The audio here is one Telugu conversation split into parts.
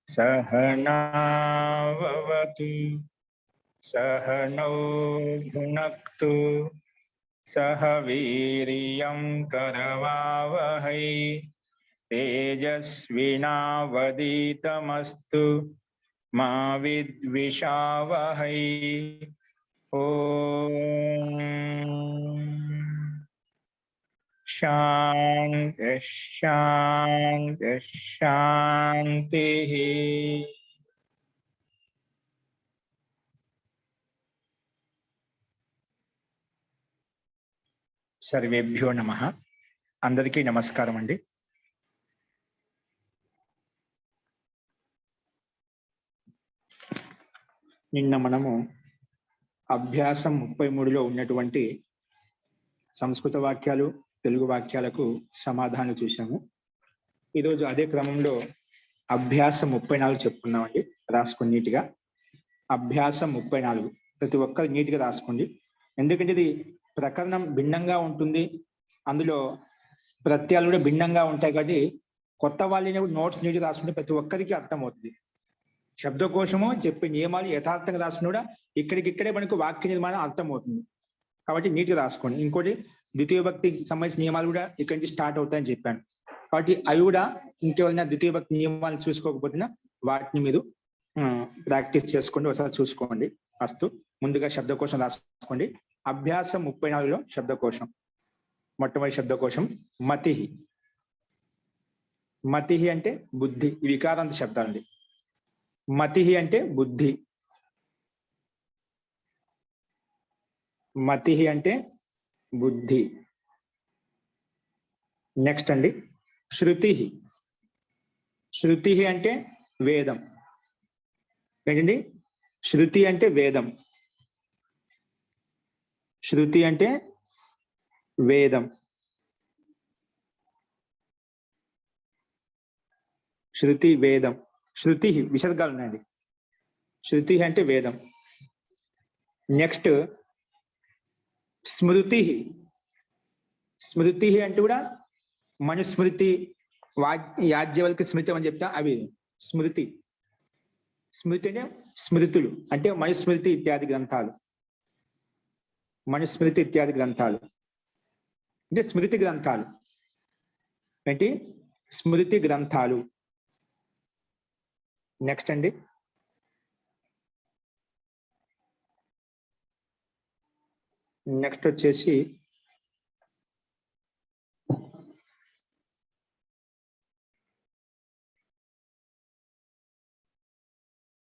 सहनावतु सहनौ भुनक्तु सह वीर्यं करवावहै तेजस्विनावधीतमस्तु मा विद्विषावहै। ओम शांति शांति शांति। सर्वेभ्यो नमः। अंदरिकी नमस्कारम अंडी। నిన్న మనము అభ్యాసం 33లో ఉన్నటువంటి సంస్కృత వాక్యాలు తెలుగు వాక్యాలకు సమాధానాలు చూశాము. ఈరోజు అదే క్రమంలో అభ్యాసం 34 చెప్పుకున్నామండి. రాసుకోండి నీట్గా. అభ్యాసం 34 ప్రతి ఒక్కరు నీట్గా రాసుకోండి. ఎందుకంటే ఇది ప్రకరణం భిన్నంగా ఉంటుంది, అందులో ప్రత్యయాలు కూడా భిన్నంగా ఉంటాయి. కాబట్టి కొత్త వాళ్ళని నోట్స్ నీట్గా రాసుకుంటే ప్రతి ఒక్కరికి అర్థమవుతుంది. శబ్దకోశము చెప్పే నియమాలు యథార్థంగా రాసుకుని కూడా ఇక్కడికిక్కడే మనకు వాక్య నిర్మాణం అర్థమవుతుంది. కాబట్టి నీట్గా రాసుకోండి. ఇంకోటి ద్వితీయ భక్తికి సంబంధించిన నియమాలు కూడా ఇక్కడి నుంచి స్టార్ట్ అవుతాయని చెప్పాను. కాబట్టి అవి కూడా ఇంకెవరైనా ద్వితీయ భక్తి నియమాలను చూసుకోకపోతున్నా వాటిని మీరు ప్రాక్టీస్ చేసుకోండి, ఒకసారి చూసుకోండి. ఫస్ట్ ముందుగా శబ్దకోశం రాసుకోండి. అభ్యాసం 34లో శబ్దకోశం. మొట్టమొదటి శబ్దకోశం మతిహి. మతిహి అంటే బుద్ధి. వికారాంత శబ్దాలండి. మతిహి అంటే బుద్ధి. మతిహి అంటే బుద్ధి. నెక్స్ట్ అండి శృతి. శృతి అంటే వేదం. ఏంటండి? శృతి అంటే వేదం. శృతి అంటే వేదం. శృతి వేదం. శృతి విసర్గాలు ఉన్నాయండి. శృతి అంటే వేదం. నెక్స్ట్ స్మృతి. స్మృతి అంటే కూడా మనుస్మృతి, యాజ్ఞవల్క్య స్మృతి అని చెప్తా, అవి స్మృతి. స్మృతి అంటే స్మృతులు, అంటే మనుస్మృతి ఇత్యాది గ్రంథాలు. మనుస్మృతి ఇత్యాది గ్రంథాలు అంటే స్మృతి గ్రంథాలు. ఏంటి? స్మృతి గ్రంథాలు. నెక్స్ట్ అండి నెక్స్ట్ వచ్చేసి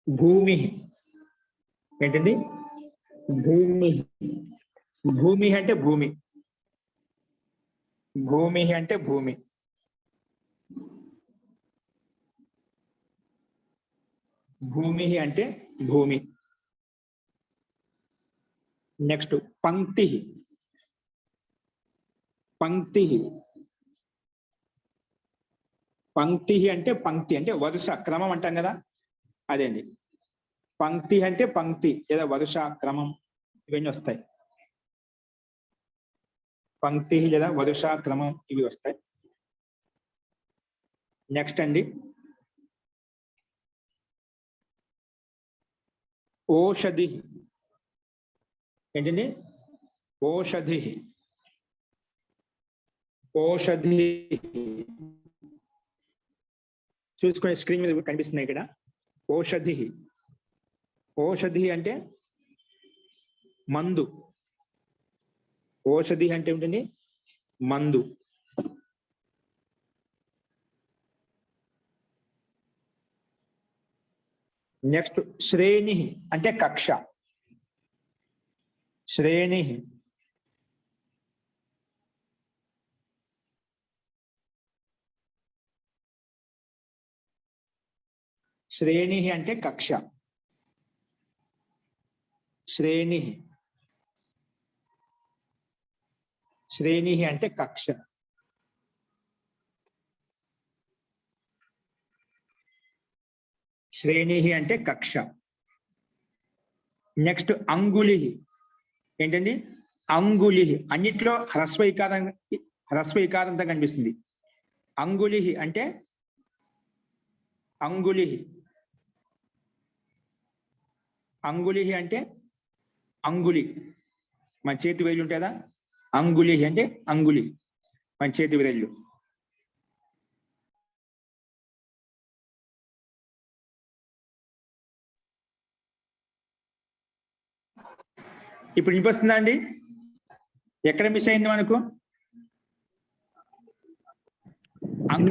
భూమి. ఏంటండి? భూమి. భూమి అంటే భూమి. భూమి అంటే భూమి. భూమి అంటే భూమి. నెక్స్ట్ పంక్తి. పంక్తి. పంక్తి అంటే పంక్తి అంటే వరుస క్రమం అంటాం కదా, అదే అండి. పంక్తి అంటే పంక్తి లేదా వరుస క్రమం ఇవన్నీ వస్తాయి. పంక్తి లేదా వరుస క్రమం ఇవి వస్తాయి. నెక్స్ట్ అండి ఓషధి. ఏంటండి? ఓషధి. ఓషధి చూసుకునే స్క్రీన్ మీద కనిపిస్తున్నాయి ఇక్కడ. ఓషధి. ఓషధి అంటే మందు. ఓషధి అంటే ఏమిటండి? మందు. నెక్స్ట్ శ్రేణి అంటే కక్ష. శ్రేణి. శ్రేణి అంటే కక్ష. శ్రేణి. శ్రేణి అంటే కక్ష. శ్రేణి అంటే కక్ష. నెక్స్ట్ అంగుళి. ఏంటండి? అంగుళి. అన్నిట్లో హ్రస్వ ఇకారంతో కనిపిస్తుంది. అంగుళి అంటే అంగుళి. అంగుళి అంటే అంగుళి, మన చేతి వేళ్ళు ఉంటుందా? అంగుళి అంటే అంగుళి, మన చేతి వేళ్ళు. ఇప్పుడు వినిపిస్తుందా అండి? ఎక్కడ మిస్ అయింది మనకు? అన్ని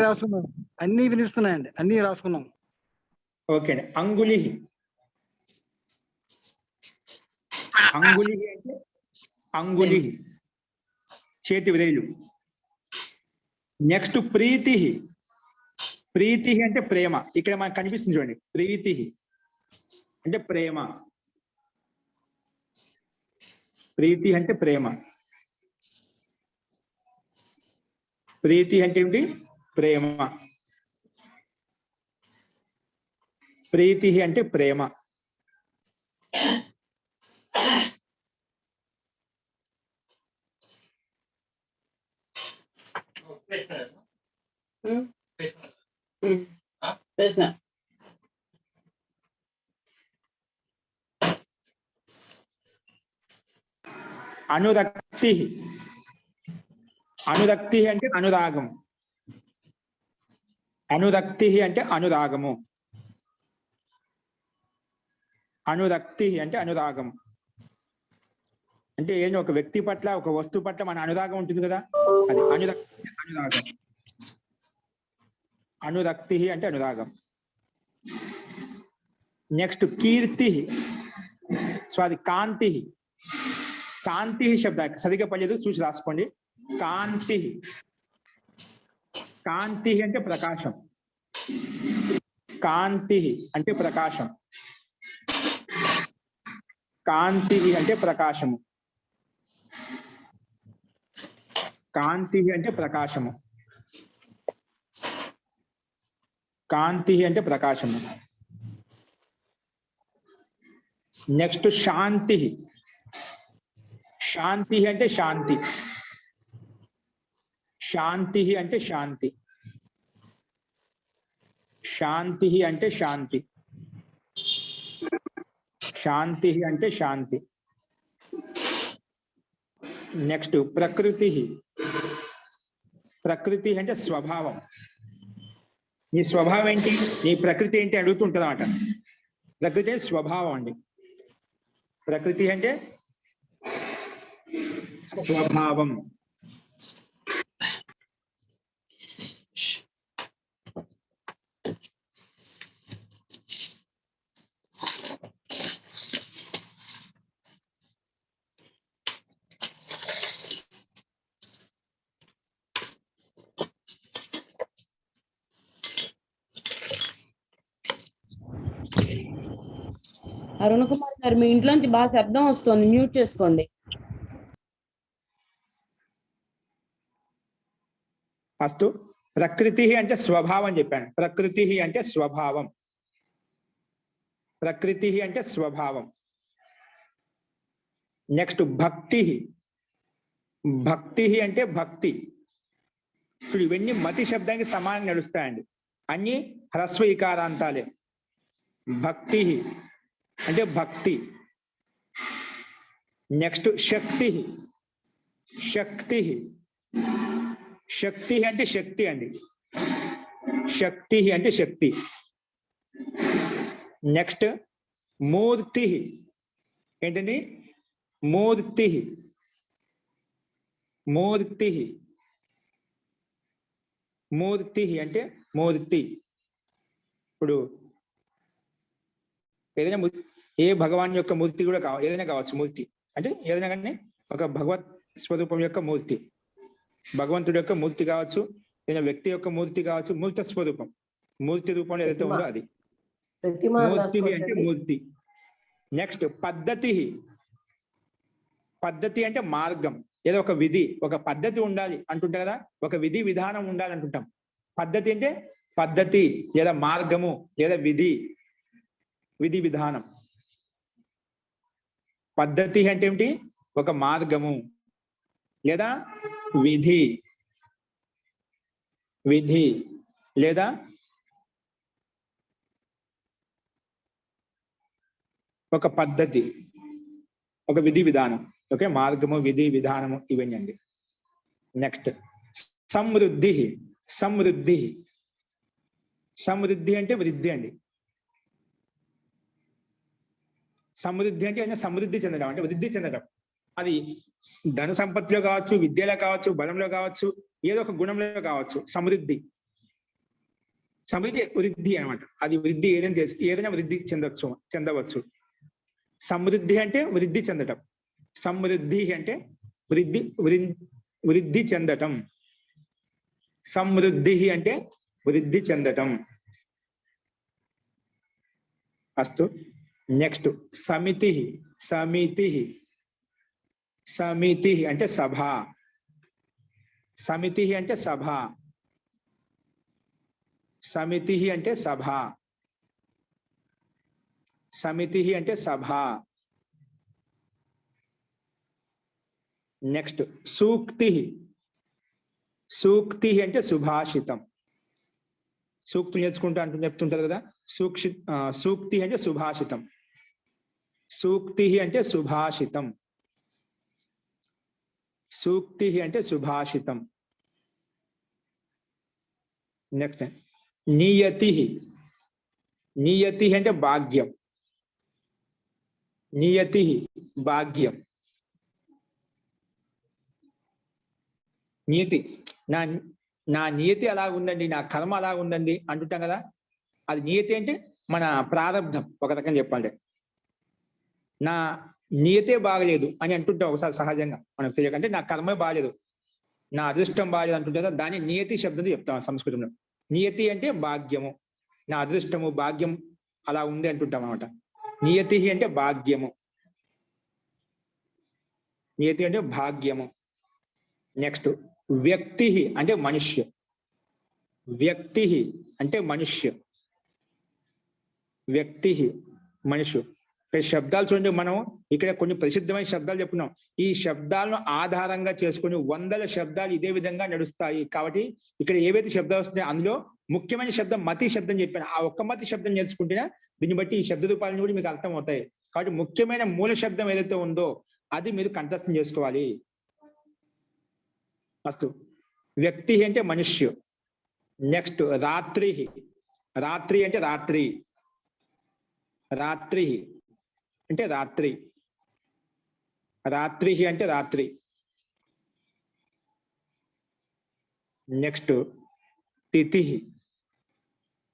రాసుకున్నాం, అన్ని వినిపిస్తున్నాయండి, అన్ని రాసుకున్నాం. ఓకే అండి. అంగుళి. అంగుళి అంటే అంగుళి, చేతి వేలు. నెక్స్ట్ ప్రీతి. ప్రీతి అంటే ప్రేమ. ఇక్కడ మనకు కనిపిస్తుంది చూడండి, ప్రీతి అంటే ప్రేమ. ప్రీతి అంటే ప్రేమ. ప్రీతి అంటే ఏమిటి? ప్రేమ. ప్రీతి అంటే ప్రేమ. అనురక్తి. అనురక్తి అంటే అనురాగం. అనురక్తి అంటే అనురాగము. అనురక్తి అంటే అనురాగం. అంటే ఏదో ఒక వ్యక్తి పట్ల, ఒక వస్తువు పట్ల మన అనురాగం ఉంటుంది కదా, అది అనురక్తి. అనురాగం. అనురక్తి అంటే అనురాగం. నెక్స్ట్ కీర్తి. సో అది కాంతి. కాంతి శబ్ద సరిగ్గా పడలేదు, చూసి రాసుకోండి. కాంతి. కాంతి అంటే ప్రకాశం. కాంతి అంటే ప్రకాశం. కాంతి అంటే ప్రకాశము. కాంతి అంటే ప్రకాశము. కాంతి అంటే ప్రకాశము. నెక్స్ట్ శాంతి. శాంతి అంటే శాంతి. శాంతి అంటే శాంతి. శాంతి అంటే శాంతి. శాంతి అంటే శాంతి. నెక్స్ట్ ప్రకృతి. ప్రకృతి అంటే స్వభావం. నీ స్వభావం ఏంటి, నీ ప్రకృతి ఏంటి అడుగుతుంటుంది అన్నమాట. ప్రకృతి స్వభావం అండి. ప్రకృతి అంటే స్వభావం. అరుణ్ కుమార్ గారు, మీ ఇంట్లోంచి బాగా శబ్దం వస్తుంది, మ్యూట్ చేసుకోండి. ఫస్ట్ ప్రకృతి అంటే స్వభావం చెప్పాను. ప్రకృతి అంటే స్వభావం. ప్రకృతి అంటే స్వభావం. నెక్స్ట్ భక్తి. భక్తి అంటే భక్తి. ఇప్పుడు ఇవన్నీ మతి శబ్దానికి సమానంగా నడుస్తాయండి. అన్ని హ్రస్వ ఇకారాంతాలే. భక్తి అంటే భక్తి. నెక్స్ట్ శక్తి. శక్తి. శక్తి అంటే శక్తి అండి. శక్తి అంటే శక్తి. నెక్స్ట్ మూర్తి. ఏంటండి? మూర్తి. మూర్తి. మూర్తి అంటే మూర్తి. ఇప్పుడు ఏదైనా ఏ భగవాన్ యొక్క మూర్తి కూడా ఏదైనా కావచ్చు. మూర్తి అంటే ఏదైనా కానీ ఒక భగవత్ స్వరూపం యొక్క మూర్తి. భగవంతుడి యొక్క మూర్తి కావచ్చు, ఏదైనా వ్యక్తి యొక్క మూర్తి కావచ్చు. మూర్త స్వరూపం, మూర్తి రూపంలో ఏదైతే ఉందో అది మూర్తి అంటే మూర్తి. నెక్స్ట్ పద్ధతి. పద్ధతి అంటే మార్గం. ఏదో ఒక విధి, ఒక పద్ధతి ఉండాలి అంటుంటా కదా, ఒక విధి విధానం ఉండాలి అంటుంటాం. పద్ధతి అంటే పద్ధతి లేదా మార్గము లేదా విధి, విధి విధానం. పద్ధతి అంటే ఏమిటి? ఒక మార్గము లేదా విధి, విధి లేదా ఒక పద్ధతి, ఒక విధి విధానం. ఓకే, మార్గము, విధి, విధానము ఇవన్నీ అండి. నెక్స్ట్ సమృద్ధి. సమృద్ధి, సమృద్ధి అంటే వృద్ధి అండి. సమృద్ధి అంటే సమృద్ధి చెందడం, అంటే వృద్ధి చెందడం. అది ధన సంపత్తిలో కావచ్చు, విద్యలో కావచ్చు, బలంలో కావచ్చు, ఏదో ఒక గుణంలో కావచ్చు. సమృద్ధి, సమృద్ధి వృద్ధి అనమాట. అది వృద్ధి ఏదైనా వృద్ధి చెందవచ్చు. సమృద్ధి అంటే వృద్ధి చెందటం. సమృద్ధి అంటే వృద్ధి చెందటం. సమృద్ధి అంటే వృద్ధి చెందటం. అస్తు. నెక్స్ట్ సమితి. సమితి, సమితి అంటే సభ. సమితి అంటే సభ. సమితి అంటే సభ. సమితి అంటే సభ. నెక్స్ట్ సూక్తి. సూక్తి అంటే సుభాషితం. సూక్తులు నేర్చుకుంటా అంటూ చెప్తుంటారు కదా. సూక్తి అంటే సుభాషితం. సూక్తి అంటే సుభాషితం. సూక్తి అంటే సుభాషితం. నెక్స్ట్ నియతి. నియతి అంటే భాగ్యం. నియతి భాగ్యం. నియతి, నా నియతి అలా ఉందండి, నా కర్మ అలా ఉందండి అంటుంటాం కదా. అది నియతి అంటే మన ప్రారంధం. ఒక రకంగా చెప్పాలంటే నా నియతే బాగలేదు అని అంటుంటాం ఒకసారి సహజంగా మనకు తెలియక. అంటే నా కర్మే బాగలేదు, నా అదృష్టం బాగలేదు అంటుంటే కదా, దాన్ని నియతి శబ్దంతో చెప్తాం సంస్కృతంలో. నియతి అంటే భాగ్యము, నా అదృష్టము భాగ్యం అలా ఉంది అంటుంటాం అనమాట. నియతి అంటే భాగ్యము. నియతి అంటే భాగ్యము. నెక్స్ట్ వ్యక్తి అంటే మనుష్య. వ్యక్తి అంటే మనుష్య. వ్యక్తి మనుషు. ఇక్కడ శబ్దాలు చూడండి, మనం ఇక్కడ కొన్ని ప్రసిద్ధమైన శబ్దాలు చెప్పుకున్నాం. ఈ శబ్దాలను ఆధారంగా చేసుకుని వందల శబ్దాలు ఇదే విధంగా నడుస్తాయి. కాబట్టి ఇక్కడ ఏవైతే శబ్దాలు వస్తున్నాయో అందులో ముఖ్యమైన శబ్దం మతి శబ్దం చెప్పాను. ఆ ఒక్క మతి శబ్దం నేర్చుకుంటేనే దీన్ని బట్టి ఈ శబ్ద రూపాలను కూడా మీకు అర్థం అవుతాయి. కాబట్టి ముఖ్యమైన మూల శబ్దం ఏదైతే ఉందో అది మీరు కంఠస్థం చేసుకోవాలి. అస్తు. వ్యక్తి అంటే మనుష్యు. నెక్స్ట్ రాత్రి. రాత్రి అంటే రాత్రి. రాత్రి అంటే రాత్రి. రాత్రి అంటే రాత్రి. నెక్స్ట్ తిథి.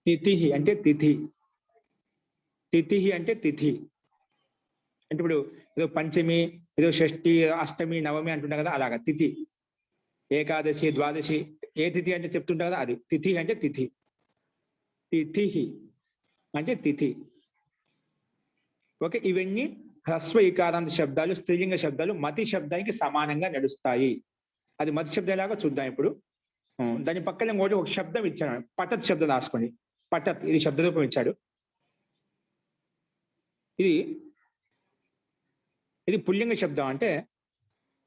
తిథి అంటే తిథి. తిథి అంటే తిథి. అంటే ఇప్పుడు ఏదో పంచమి, ఏదో షష్ఠి, అష్టమి, నవమి అంటుంటా కదా, అలాగా తిథి. ఏకాదశి, ద్వాదశి, ఏ తిథి అంటే చెప్తుంటా కదా, అది తిథి అంటే తిథి. తిథి అంటే తిథి. ఓకే, ఇవన్నీ హ్రస్వ ఈకారాంత శబ్దాలు, స్త్రీలింగ శబ్దాలు మతి శబ్దానికి సమానంగా నడుస్తాయి. అది మతి శబ్దం ఎలాగో చూద్దాం ఇప్పుడు. దాని పక్కన ఇంకోటి ఒక శబ్దం ఇచ్చాడు, పటత్ శబ్దం రాసుకోండి. పటత్, ఇది శబ్ద రూపం ఇచ్చాడు. ఇది పుల్లింగ శబ్దం. అంటే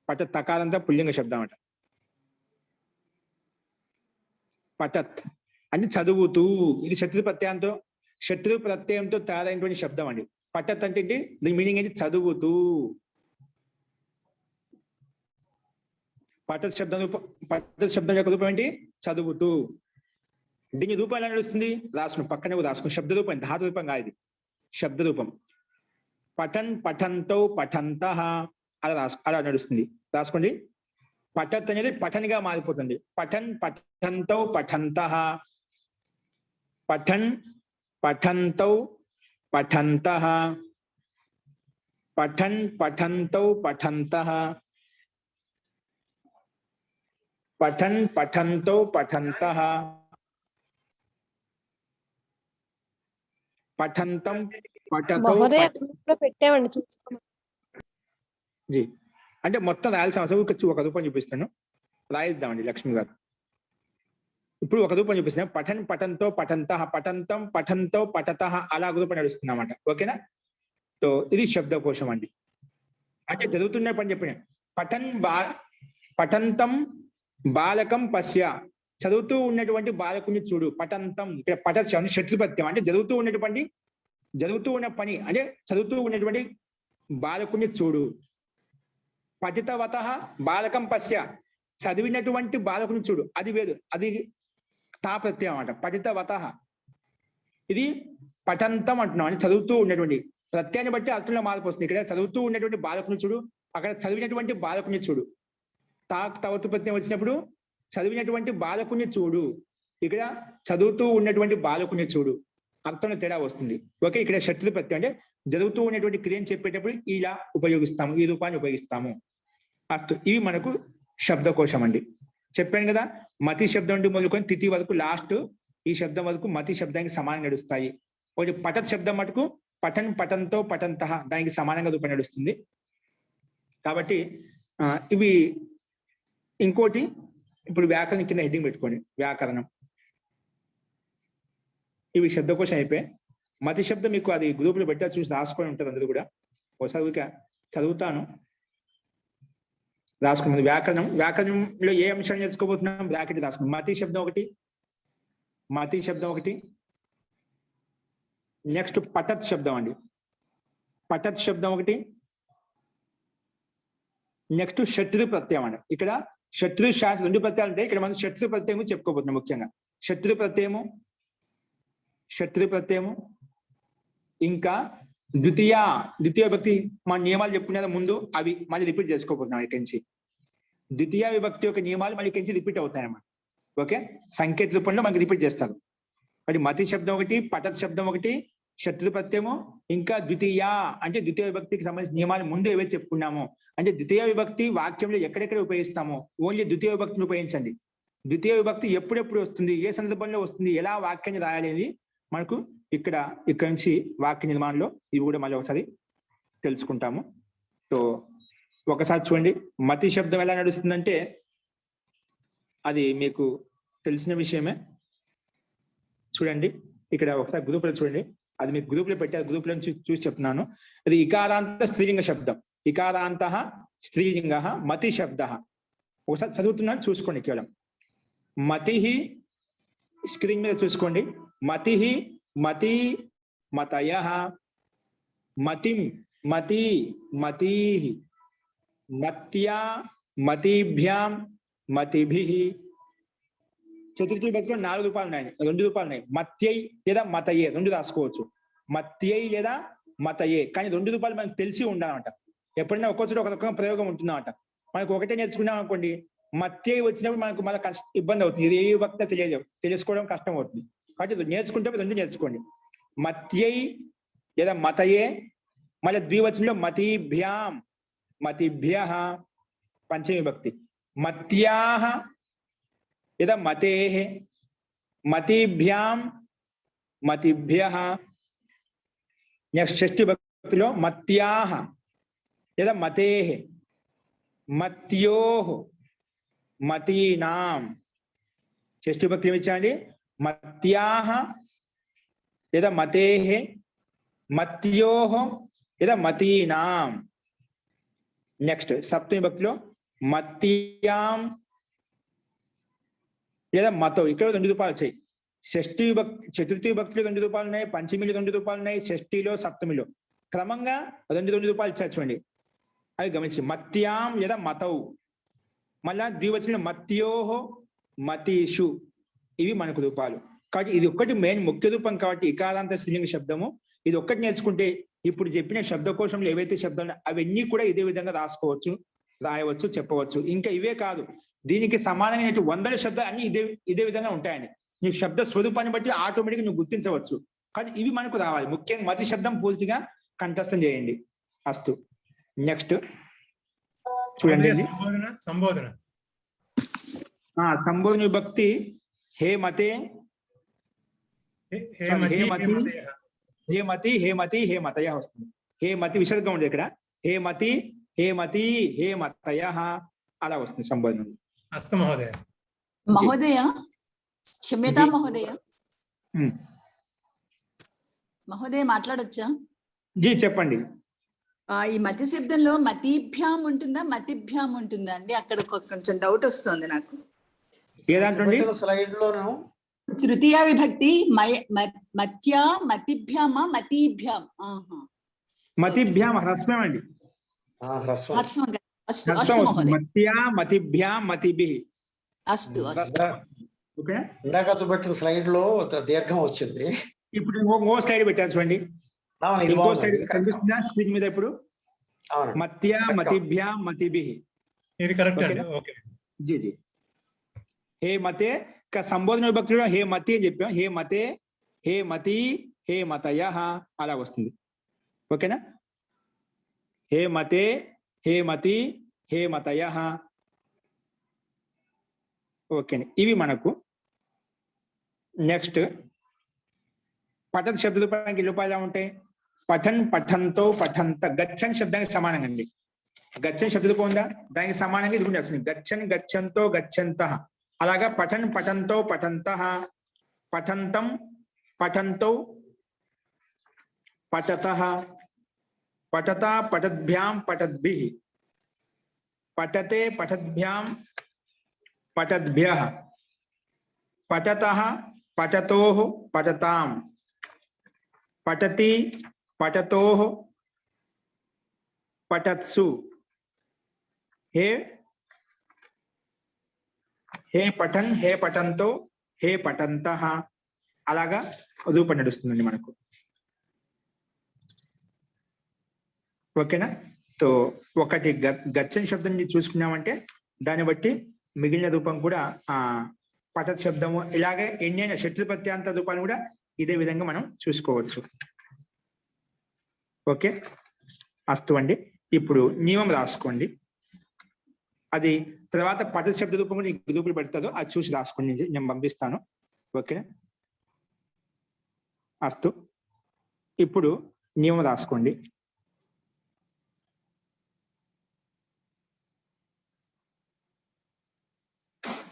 పటత్ తకారంతా పుల్లింగ శబ్దం అంట. పటత్ అంటే చదువుతూ. ఇది శత్రు ప్రత్యయంతో తయారైనటువంటి శబ్దం అండి. పటత్ అంటే ఏంటి, దీని మీనింగ్ ఏంటి, చదువుతూ. పటత్ శబ్దం యొక్క రూపం ఏంటి, చదువుతూ. దీని రూపం ఎలా నడుస్తుంది, పక్కనే రాసుకుని శబ్ద రూపం, ధాతు రూపం కాదు, ఇది శబ్ద రూపం. పఠన్ పఠంతో పఠంతః అలా నడుస్తుంది. రాసుకోండి. పఠత్ అనేది పఠన్గా మారిపోతుంది. పఠన్ పఠంతో పఠంతః. పఠన్ పఠంతో పఠంతః. పఠన్ పఠంతో పఠంతః. పఠన్ పఠంతో పఠంతః. పఠంతం పఠతో. పెట్టామండి చూసుకోమని. జీ అంటే మొత్తం రాయాల్సిన అవసరం ఒక రూపం చూపిస్తాను, రాయిద్దామండి లక్ష్మి గారు. ఇప్పుడు ఒక రూపం చూపిస్తున్నాం. పఠన్ పఠంతో పఠంతః. పఠంతం పఠంతో పఠతః అలా రూపం నడుస్తుంది అన్నమాట. ఓకేనా? సో ఇది శబ్దకోశం అండి. అంటే చదువుతున్న పని చెప్పిన పఠంతం బాలకం పశ్య, చదువుతూ ఉన్నటువంటి బాలకుని చూడు. పఠంతం ఇక్కడ పఠ శత్రుపత్యం అంటే జరుగుతూ ఉన్న పని అంటే చదువుతూ ఉన్నటువంటి బాలకుని చూడు. పఠితవత బాలకం పశ్య, చదివినటువంటి బాలకుని చూడు. అది వేరు, అది తాప్రత్యయం అన్నమాట. పఠితవత ఇది పఠంతం అంటున్నాం అంటే చదువుతూ ఉన్నటువంటి. ప్రత్యయాన్ని బట్టి అర్థంలో మార్పు వస్తుంది. ఇక్కడ చదువుతూ ఉన్నటువంటి బాలకుని చూడు, అక్కడ చదివినటువంటి బాలకుని చూడు. తవతు ప్రత్యయం వచ్చినప్పుడు చదివినటువంటి బాలకుని చూడు, ఇక్కడ చదువుతూ ఉన్నటువంటి బాలకుని చూడు. అర్థంలో తేడా వస్తుంది. ఓకే, ఇక్కడ శత్రు ప్రత్యయం అంటే జరుగుతూ ఉన్నటువంటి క్రియను చెప్పేటప్పుడు ఇలా ఉపయోగిస్తాము, ఈ రూపాన్ని ఉపయోగిస్తాము. అస్తు, ఇవి మనకు శబ్దకోశం అండి. చెప్పాను కదా, మతి శబ్దం నుండి మొదలుకొని తిథి వరకు లాస్ట్ ఈ శబ్దం వరకు మతి శబ్దానికి సమానంగా నడుస్తాయి. ఒకటి పఠత్ శబ్దం మటుకు పఠన్ పఠంతో పఠంత దానికి సమానంగా రూపం నడుస్తుంది. కాబట్టి ఇవి. ఇంకోటి ఇప్పుడు వ్యాకరణం కింద హెడ్డింగ్ పెట్టుకోండి, వ్యాకరణం. ఇవి శబ్దకోశం అయిపోయి మతి శబ్దం మీకు అది గ్రూపులో పెట్టా చూసి రాసుకొని ఉంటుంది. అందరూ కూడా ఒకసారి చదువుతాను, రాసుకున్నది. వ్యాకరణంలో ఏ అంశాన్ని నేర్చుకోబోతున్నాం? బ్రాకెట్ రాసుకున్నాం. మతి శబ్దం ఒకటి. నెక్స్ట్ పఠత్ శబ్దం అండి, పఠత్ శబ్దం ఒకటి. నెక్స్ట్ శత్రు ప్రత్యయం అండి. ఇక్కడ శత్రు శాస్త్ర 2 ప్రత్యయాలు ఉంటాయి. ఇక్కడ మనం శత్రు ప్రత్యయము చెప్పుకోబోతున్నాం. ముఖ్యంగా శత్రు ప్రత్యయము ఇంకా ద్వితీయ విభక్తి మన నియమాలు చెప్పుకునే ముందు అవి మళ్ళీ రిపీట్ చేసుకోబోతున్నాం. ఇక్కడి నుంచి ద్వితీయ విభక్తి యొక్క నియమాలు మళ్ళీ ఇక్కడి నుంచి రిపీట్ అవుతాయన్నమాట. ఓకే, సంకేత రూపంలో మనకి రిపీట్ చేస్తారు. మరి మతి శబ్దం ఒకటి, పఠత్ శబ్దం ఒకటి, శత్రు ప్రత్యయము ఇంకా ద్వితీయ అంటే ద్వితీయ విభక్తికి సంబంధించిన నియమాలు ముందు ఏవైతే చెప్పుకున్నామో, అంటే ద్వితీయ విభక్తి వాక్యంలో ఎక్కడెక్కడ ఉపయోగిస్తామో ఓన్లీ ద్వితీయ విభక్తిని ఉపయోగించండి. ద్వితీయ విభక్తి ఎప్పుడెప్పుడు వస్తుంది, ఏ సందర్భంలో వస్తుంది, ఎలా వాక్యాన్ని రాయాలి అనేది మనకు ఇక్కడ నుంచి వాక్య నిర్మాణంలో ఇవి కూడా మళ్ళీ ఒకసారి తెలుసుకుంటాము. సో ఒకసారి చూడండి, మతి శబ్దం ఎలా నడుస్తుందంటే అది మీకు తెలిసిన విషయమే. చూడండి ఇక్కడ ఒకసారి గ్రూప్లో చూడండి, అది మీకు గ్రూప్లో పెట్టి గ్రూప్లో చూసి చెప్తున్నాను. అది ఇకారాంత స్త్రీలింగ శబ్దం. ఇకారాంత స్త్రీలింగ మతి శబ్ద. ఒకసారి చదువుతున్నాను చూసుకోండి. కేవలం మతి స్క్రీన్ మీద చూసుకోండి. మతి మతి మతయ మతిం మతి మతీ మత్యా మతిభ్యాం మతిభిః. చతుర్థి విభక్తిలో 4 రూపాయలు ఉన్నాయి, 2 రూపాయలు ఉన్నాయి. మత్యై లేదా మతయే 2 రాసుకోవచ్చు. మత్యై లేదా మతయే, కానీ 2 రూపాయలు మనకు తెలిసి ఉండాలన్నమాట. ఎప్పుడైనా ఒక్కొక్కరు ఒక రకం ప్రయోగం ఉంటుందన్నమాట. మనకు ఒకటే నేర్చుకున్నాం అనుకోండి, మత్యై వచ్చినప్పుడు మనకు మళ్ళీ ఇబ్బంది అవుతుంది. ఇది ఏ విభక్తి తెలుసుకోవడం కష్టం అవుతుంది. కాబట్టి నేర్చుకుంటే 2 నేర్చుకోండి. మత్యై లేదా మతయే, మళ్ళీ ద్వివచనంలో మతిభ్యాం మతిభ్యః పంచమి విభక్తి. మత్యాః లేదా మతేః మతిభ్యాం మతిభ్యః. నెక్స్ట్ షష్ఠి విభక్తిలో మత్యాః లేదా మతేః మత్యోః మతీనాం. షష్ఠి విభక్తి ఏమిచ్చండి? మత్యాః లేదా మతేః మత్యోః లేదా మతీనాం. నెక్స్ట్ సప్తమి విభక్తిలో మత్యాం లేదా మతో. ఇక్కడ 2 రూపాయలు వచ్చాయి. చతుర్థి విభక్తిలో 2 రూపాయలు ఉన్నాయి, పంచమిలో 2 రూపాయలు ఉన్నాయి, షష్ఠిలో సప్తమిలో క్రమంగా 2 రూపాయలు ఇచ్చారు చూడండి. అవి గమనించి మత్యాం లేదా మతౌ. మళ్ళా ద్వివచనంలో మత్యోః మతీషు. ఇవి మనకు రూపాలు. కాబట్టి ఇది ఒక్కటి మెయిన్ ముఖ్య రూపం. కాబట్టి ఇకారాంత స్త్రీలింగ శబ్దము ఇది ఒక్కటి నేర్చుకుంటే ఇప్పుడు చెప్పిన శబ్దకోశంలో ఏవైతే శబ్దాలు అవన్నీ కూడా ఇదే విధంగా రాసుకోవచ్చు, రాయవచ్చు, చెప్పవచ్చు. ఇంకా ఇవే కాదు, దీనికి సమానమైన 100 శబ్దాలు అన్ని ఇదే విధంగా ఉంటాయండి. నీ శబ్ద స్వరూపాన్ని బట్టి ఆటోమేటిక్గా నువ్వు గుర్తించవచ్చు. కానీ ఇవి మనకు రావాలి. ముఖ్యంగా మతి శబ్దం పూర్తిగా కంఠస్థం చేయండి. అస్తు. నెక్స్ట్ చూడండి, సంబోధన విభక్తి హే మతే హే మతి హే మతయ వస్తుంది. హే మతి విసర్గం ఉంది ఇక్కడ. హే మతి హే మతయ అలా వస్తుంది సంబోధన. అస్తు మహోదయ. మహోదయ క్షమ్యతా మహోదయ. మహోదయ మాట్లాడొచ్చా? జీ చెప్పండి. ఈ మతి శబ్దంలో మతిభ్యాం ఉంటుందా మతిభ్యాం ఉంటుందా అండి? అక్కడ కొంచెం డౌట్ వస్తుంది నాకు. ఏ దాంట్లో స్లైడ్ లోను తృతీయ విభక్తి మత్యా మతిభ్యామా మతిభ్యాం? మతిభ్యాం హ్రస్వం అండి. హ్రస్వం. హ్రస్వం కదా. అస్తు హ్రస్వం అస్తు వస్తుంది. మహోదయ. మత్యా మతిభ్యాం మతిభిః. అస్తు అస్తు. ఓకే, ఇందాక చూపెట్టిన స్లైడ్ లో దీర్ఘం వచ్చింది. ఇప్పుడు ఇంకో స్లైడ్ పెట్టాను చూడండి. అవును, ఇది ఇంకో బాగుంది. స్లైడ్ ఇది కరెక్ట్. కనిపిస్తుందా స్క్రీన్ మీద? ఇప్పుడు అవును. మత్యా మతిభ్యాం మతిభిః. ఇది కరెక్ట్ ఓకేనా? అండి. ఓకే. G G. హే మతే సంబోధన విభక్తిలో హే మతి అని చెప్పాం. హే మతే, హే మతి, హే మతయః అలా వస్తుంది. ఓకేనా? హే మతే, హే మతి, హే మతయః. ఓకే, ఇవి మనకు. నెక్స్ట్ పఠన్ శబ్ద రూపానికి రూపాయలు ఎలా ఉంటాయి? పఠన్ పఠంతో పఠంత. గచ్చన్ శబ్దానికి సమానంగా అండి. గచ్చన్ శబ్ద రూపం ఉందా? దానికి సమానంగా ఇది కూడా వస్తుంది. గచ్చన్ గచ్చంతో గచ్చంతః. అలాగా పఠన్ పఠంతో పఠంతః, పఠంతం పఠంతో పఠతః, పఠతా పఠద్భ్యాం పఠద్భిః, పఠతే పఠద్భ్యాం పఠద్భ్యః, పఠతః పఠతోః పఠతాం, పఠతి పఠతోః పఠత్సు. హే హే పఠన్, హే పఠంతో, హే పఠంతః. అలాగా రూపం నడుస్తుందండి మనకు. ఓకేనా? తో ఒకటి గచ్చన్ శబ్దం చూసుకున్నామంటే దాన్ని బట్టి మిగిలిన రూపం కూడా పఠత్ శబ్దము, ఇలాగే ఎన్నైనా శత్రు ప్రత్యాంత రూపాన్ని కూడా ఇదే విధంగా మనం చూసుకోవచ్చు. ఓకే, అస్తు అండి. ఇప్పుడు నియమం రాసుకోండి. అది తర్వాత పఠత్ శబ్ద రూపం కూడా గ్రూపులు పెడతాదో అది చూసి రాసుకోండి, నేను పంపిస్తాను. ఓకే, అస్తు. ఇప్పుడు నియమం రాసుకోండి.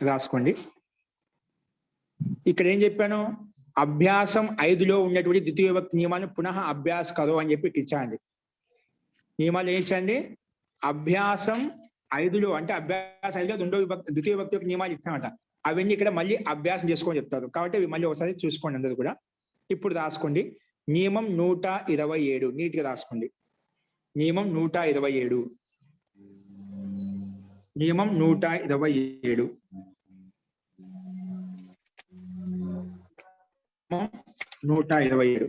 రాసుకోండి. ఇక్కడ ఏం చెప్పాను? అభ్యాసం 5లో ఉన్నటువంటి ద్వితీయ విభక్తి నియమాలను పునః అభ్యాస్ కరో అని చెప్పి ఇచ్చాండి. నియమాలు ఏంటండి? అభ్యాసం 5లో అంటే అభ్యాసం 5లో రెండో విభక్తి ద్వితీయ విభక్తి యొక్క నియమాలు ఇచ్చామట. అవన్నీ ఇక్కడ మళ్ళీ అభ్యాసం చేసుకోని చెప్తారు. కాబట్టి అవి మళ్ళీ ఒకసారి చూసుకోండి అందరూ కూడా. ఇప్పుడు రాసుకోండి. నియమం 127 నీట్గా రాసుకోండి. నియమం 127. నియమం 127. 127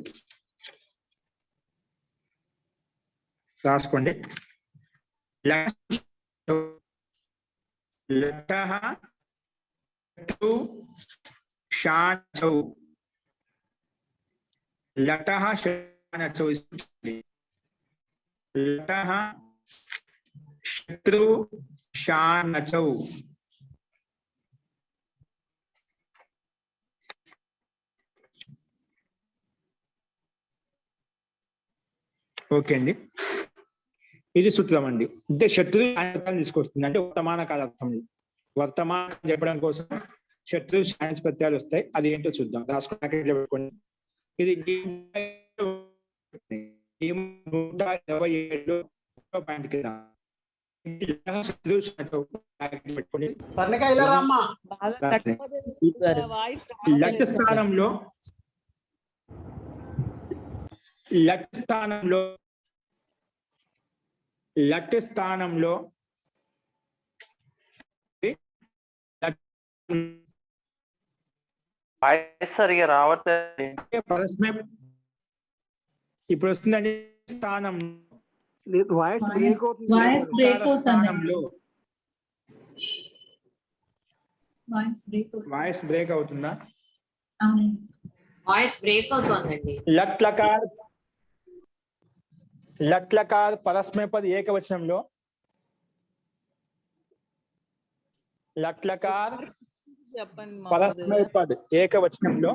రాసుకోండి. లటః శత్రు శానచౌ. లటః శానచౌ. లటః శత్రు శానచౌ. ఓకే అండి, ఇది సూత్రం అండి. అంటే శత్రు శాంతిని తీసుకొస్తుంది. అంటే వర్తమాన కాలార్థం. వర్తమానం చెప్పడం కోసం శత్రు శాంతి ప్రత్యయాలు వస్తాయి. అది ఏంటో చూద్దాం. రాసుకోండి. ఇది 127 పాయింట్ కింద లట్ స్థానంలో సరిగా రావట్లేదు. ఇప్పుడు వస్తుందండి. స్థానం వాయిస్ బ్రేక్ అవుతుంది. వాయిస్ బ్రేక్ అవుతుందా? వాయిస్ బ్రేక్ అవుతోందండి. లట్లకార్ పరస్మై పద్ ఏకవచనంలో. లట్లకార్ పరస్మై పద్ ఏకవచనంలో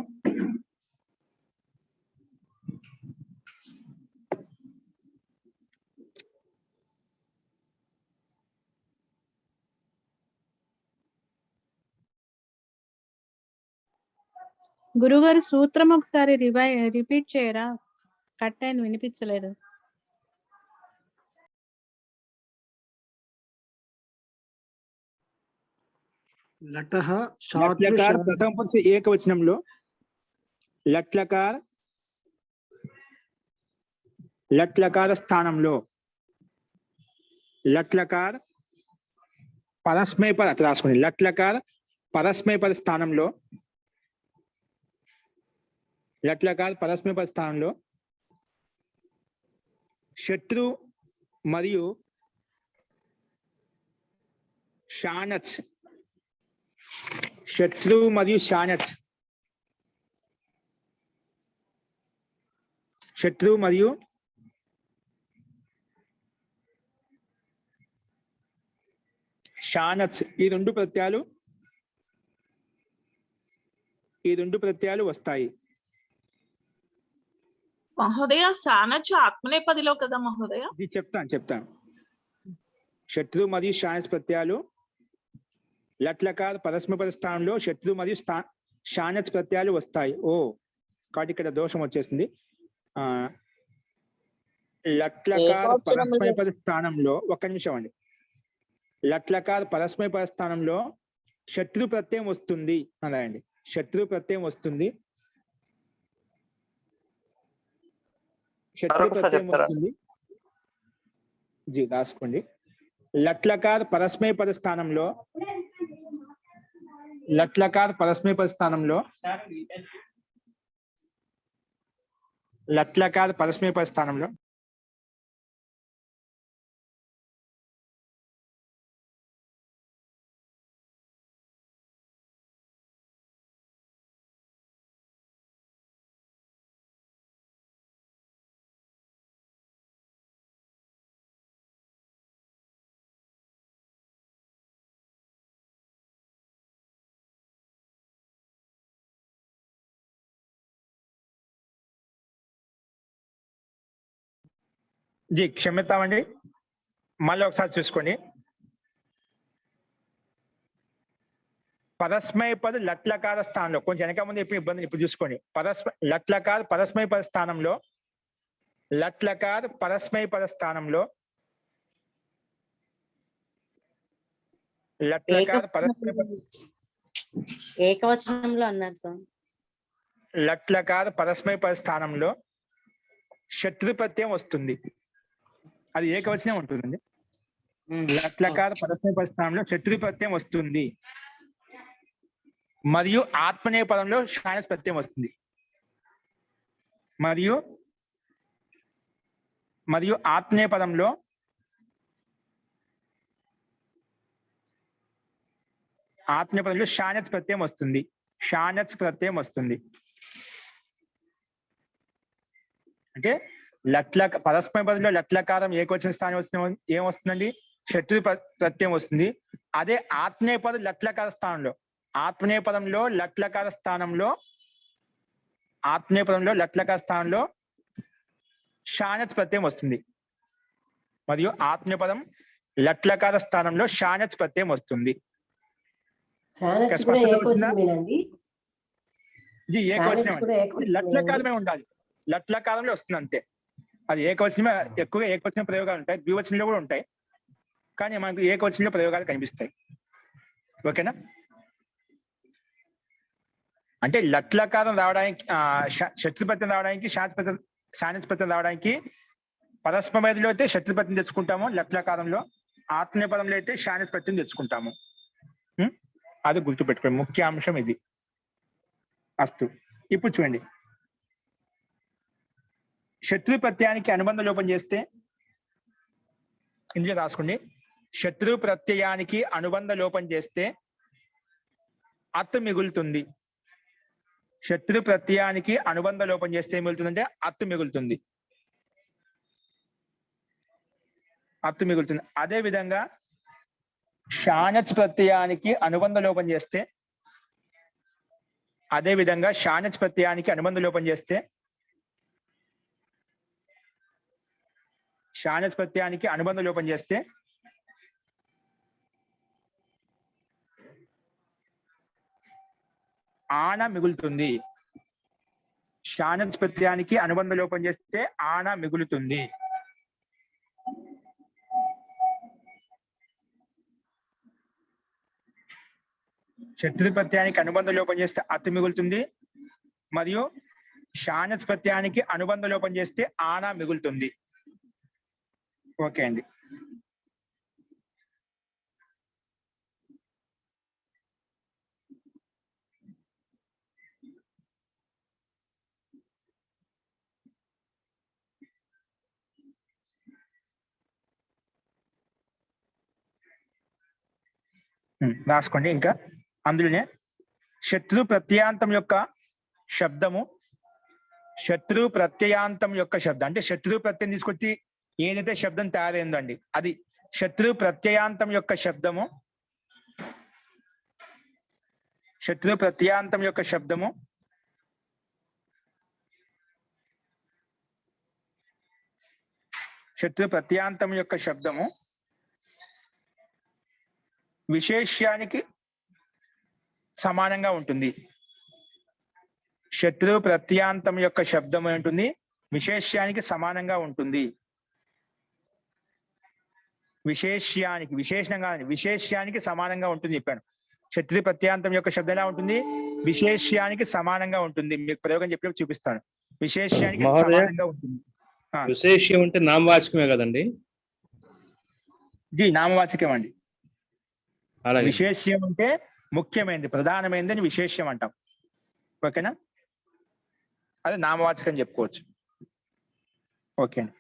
గురుగారు సూత్రం ఒకసారి రిపీట్ చేయరా? కట్ అయింది, వినిపించలేదు. లటః లట్లకార్ ప్రథమ పురుష ఏకవచనంలో లట్లకార స్థానంలో లట్లకార్ పరస్మైపద అట్లా రాసుకోండి. లట్లకార్ పరస్మైపద స్థానంలో శత్రు మరియు షానచ్ ఈ రెండు ప్రత్యయాలు వస్తాయి. మహోదయ శానచ్ ఆత్మనేపదిలో కదా మహోదయ? ఇది చెప్తాను. శత్రు మరియు షానచ్ ప్రత్యయాలు లట్లకార్ పరస్మైపద స్థానంలో శత్రు మరియు షానచ్ ప్రత్యయాలు వస్తాయి. కాబట్టి ఇక్కడ దోషం వచ్చేసింది. లట్లకార్ పరస్మైపద స్థానంలో ఒక్క నిమిషం అండి. లట్లకార్ పరస్మైపద స్థానంలో శత్రు ప్రత్యయం వస్తుంది అదండి. శత్రు ప్రత్యయం వస్తుంది. రాసుకోండి. లట్లకార్ పరస్మైపద స్థానంలో క్షమిస్తామండి. మళ్ళీ ఒకసారి చూసుకోండి. పరస్మైపద లట్లకార స్థానంలో కొంచెం వెనక ముందు ఇబ్బంది. ఇప్పుడు చూసుకోండి. లట్లకార్ పరస్మైపద స్థానంలో ఏకవచనంలో అన్నారు సార్. లట్లకార్ పరస్మైపద స్థానంలో శత్రు ప్రత్యయం వస్తుంది. అది ఏకవచనం ఉంటుందండి. లట్లకార్ పరస్మైపద స్థానంలో శత్రు ప్రత్యయం వస్తుంది మరియు ఆత్మనేపదంలో షానచ్ ప్రత్యయం వస్తుంది. మరియు ఆత్మనేపదంలో షానచ్ ప్రత్యయం వస్తుంది. అంటే పరస్మైపదంలో లట్లకారం ఏకవచన స్థానం ఏమొస్తుందండి? శత్రు ప్రత్యయం వస్తుంది. అదే ఆత్మనేపద లట్లకార స్థానంలో లట్లకార స్థానంలో షానచ్ ప్రత్యయం వస్తుంది. మరియు ఆత్మనేపదం లట్లకార స్థానంలో షానచ్ ప్రత్యయం వస్తుంది. ఇది ఏకవచనం అండి. లట్లకారమే ఉండాలి. లట్లకారంలో వస్తుంది అంతే. అది ఏకవచనమే. ఎక్కువగా ఏకవచన ప్రయోగాలు ఉంటాయి, ద్వివచనంలో కూడా ఉంటాయి, కానీ మనకు ఏకవచనంలో ప్రయోగాలు కనిపిస్తాయి. ఓకేనా? అంటే లట్లకారం రావడానికి శత్రుపత్యం రావడానికి షానచ్ ప్రత్యయం రావడానికి పరస్మైపదిలో అయితే శత్రుపత్యం తెచ్చుకుంటాము. లట్లకారంలో ఆత్మనేపదంలో అయితే షానచ్ ప్రత్యయం తెచ్చుకుంటాము. అది గుర్తుపెట్టుకోండి. ముఖ్య అంశం ఇది. అస్తు. ఇప్పుడు చూడండి. శత్రు ప్రత్యయానికి అనుబంధ లోపం చేస్తే ఇందులో రాసుకోండి. శత్రు ప్రత్యయానికి అనుబంధ లోపం చేస్తే అత్తు మిగులుతుంది. శత్రు ప్రత్యయానికి అనుబంధ లోపం చేస్తే ఏం మిగులుతుందంటే అత్తు మిగులుతుంది. అదే విధంగా షానచ్ ప్రత్యయానికి అనుబంధ లోపం చేస్తే ఆన మిగులుతుంది. షానచ్ ప్రత్యయానికి అనుబంధ లోపం చేస్తే ఆన మిగులుతుంది. శత్రు ప్రత్యయానికి అనుబంధ లోపం చేస్తే అత్ మిగులుతుంది, మరియు షానచ్ ప్రత్యయానికి అనుబంధ లోపం చేస్తే ఆనా మిగులుతుంది. ఓకే అండి. రాసుకోండి. ఇంకా అందులోనే శత్రు ప్రత్యయాంతం యొక్క శబ్దము, శత్రు ప్రత్యయాంతం యొక్క శబ్దం అంటే శత్రు ప్రత్యయం తీసుకొచ్చి ఏదైతే శబ్దం తయారైందండి అది శత్రు ప్రత్యయాంతం యొక్క శబ్దము, శత్రు ప్రత్యయాంతం యొక్క శబ్దము శత్రు ప్రత్యయాంతం యొక్క శబ్దము విశేష్యానికి సమానంగా ఉంటుంది. శత్రు ప్రత్యయాంతం యొక్క శబ్దం ఉంటుంది విశేష్యానికి సమానంగా ఉంటుంది. విశేష్యానికి, విశేషణంగా విశేష్యానికి సమానంగా ఉంటుంది చెప్పాను. శత్రు ప్రత్యయాంతం యొక్క శబ్దం ఎలా ఉంటుంది? విశేష్యానికి సమానంగా ఉంటుంది. మీకు ప్రయోగం చెప్పి చూపిస్తాను. విశేష్యానికి సమానంగా ఉంటుంది. విశేష్యం అంటే నామవాచకమే కదండి? ఇది నామవాచకం అండి. విశేష్యం అంటే ముఖ్యమైనది, ప్రధానమైనది అని విశేష్యం అంటాం. ఓకేనా? అదే నామవాచకం చెప్పుకోవచ్చు. ఓకే అండి.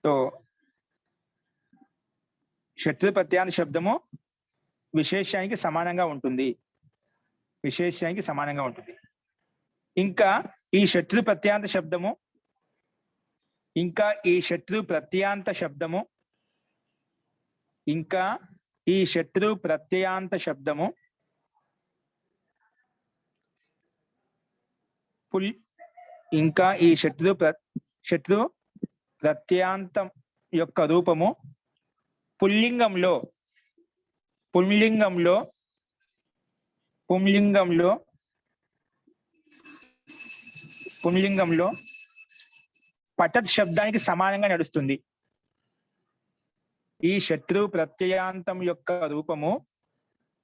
సో శత్రు ప్రత్యయాంత శబ్దము విశేష్యానికి సమానంగా ఉంటుంది. విశేష్యానికి సమానంగా ఉంటుంది. ఇంకా ఈ శత్రు ప్రత్యయాంత శబ్దము శత్రు ప్రత్యయాంతం యొక్క రూపము పుల్లింగంలో పఠత్ శబ్దానికి సమానంగా నడుస్తుంది. ఈ శత్రు ప్రత్యయాంతం యొక్క రూపము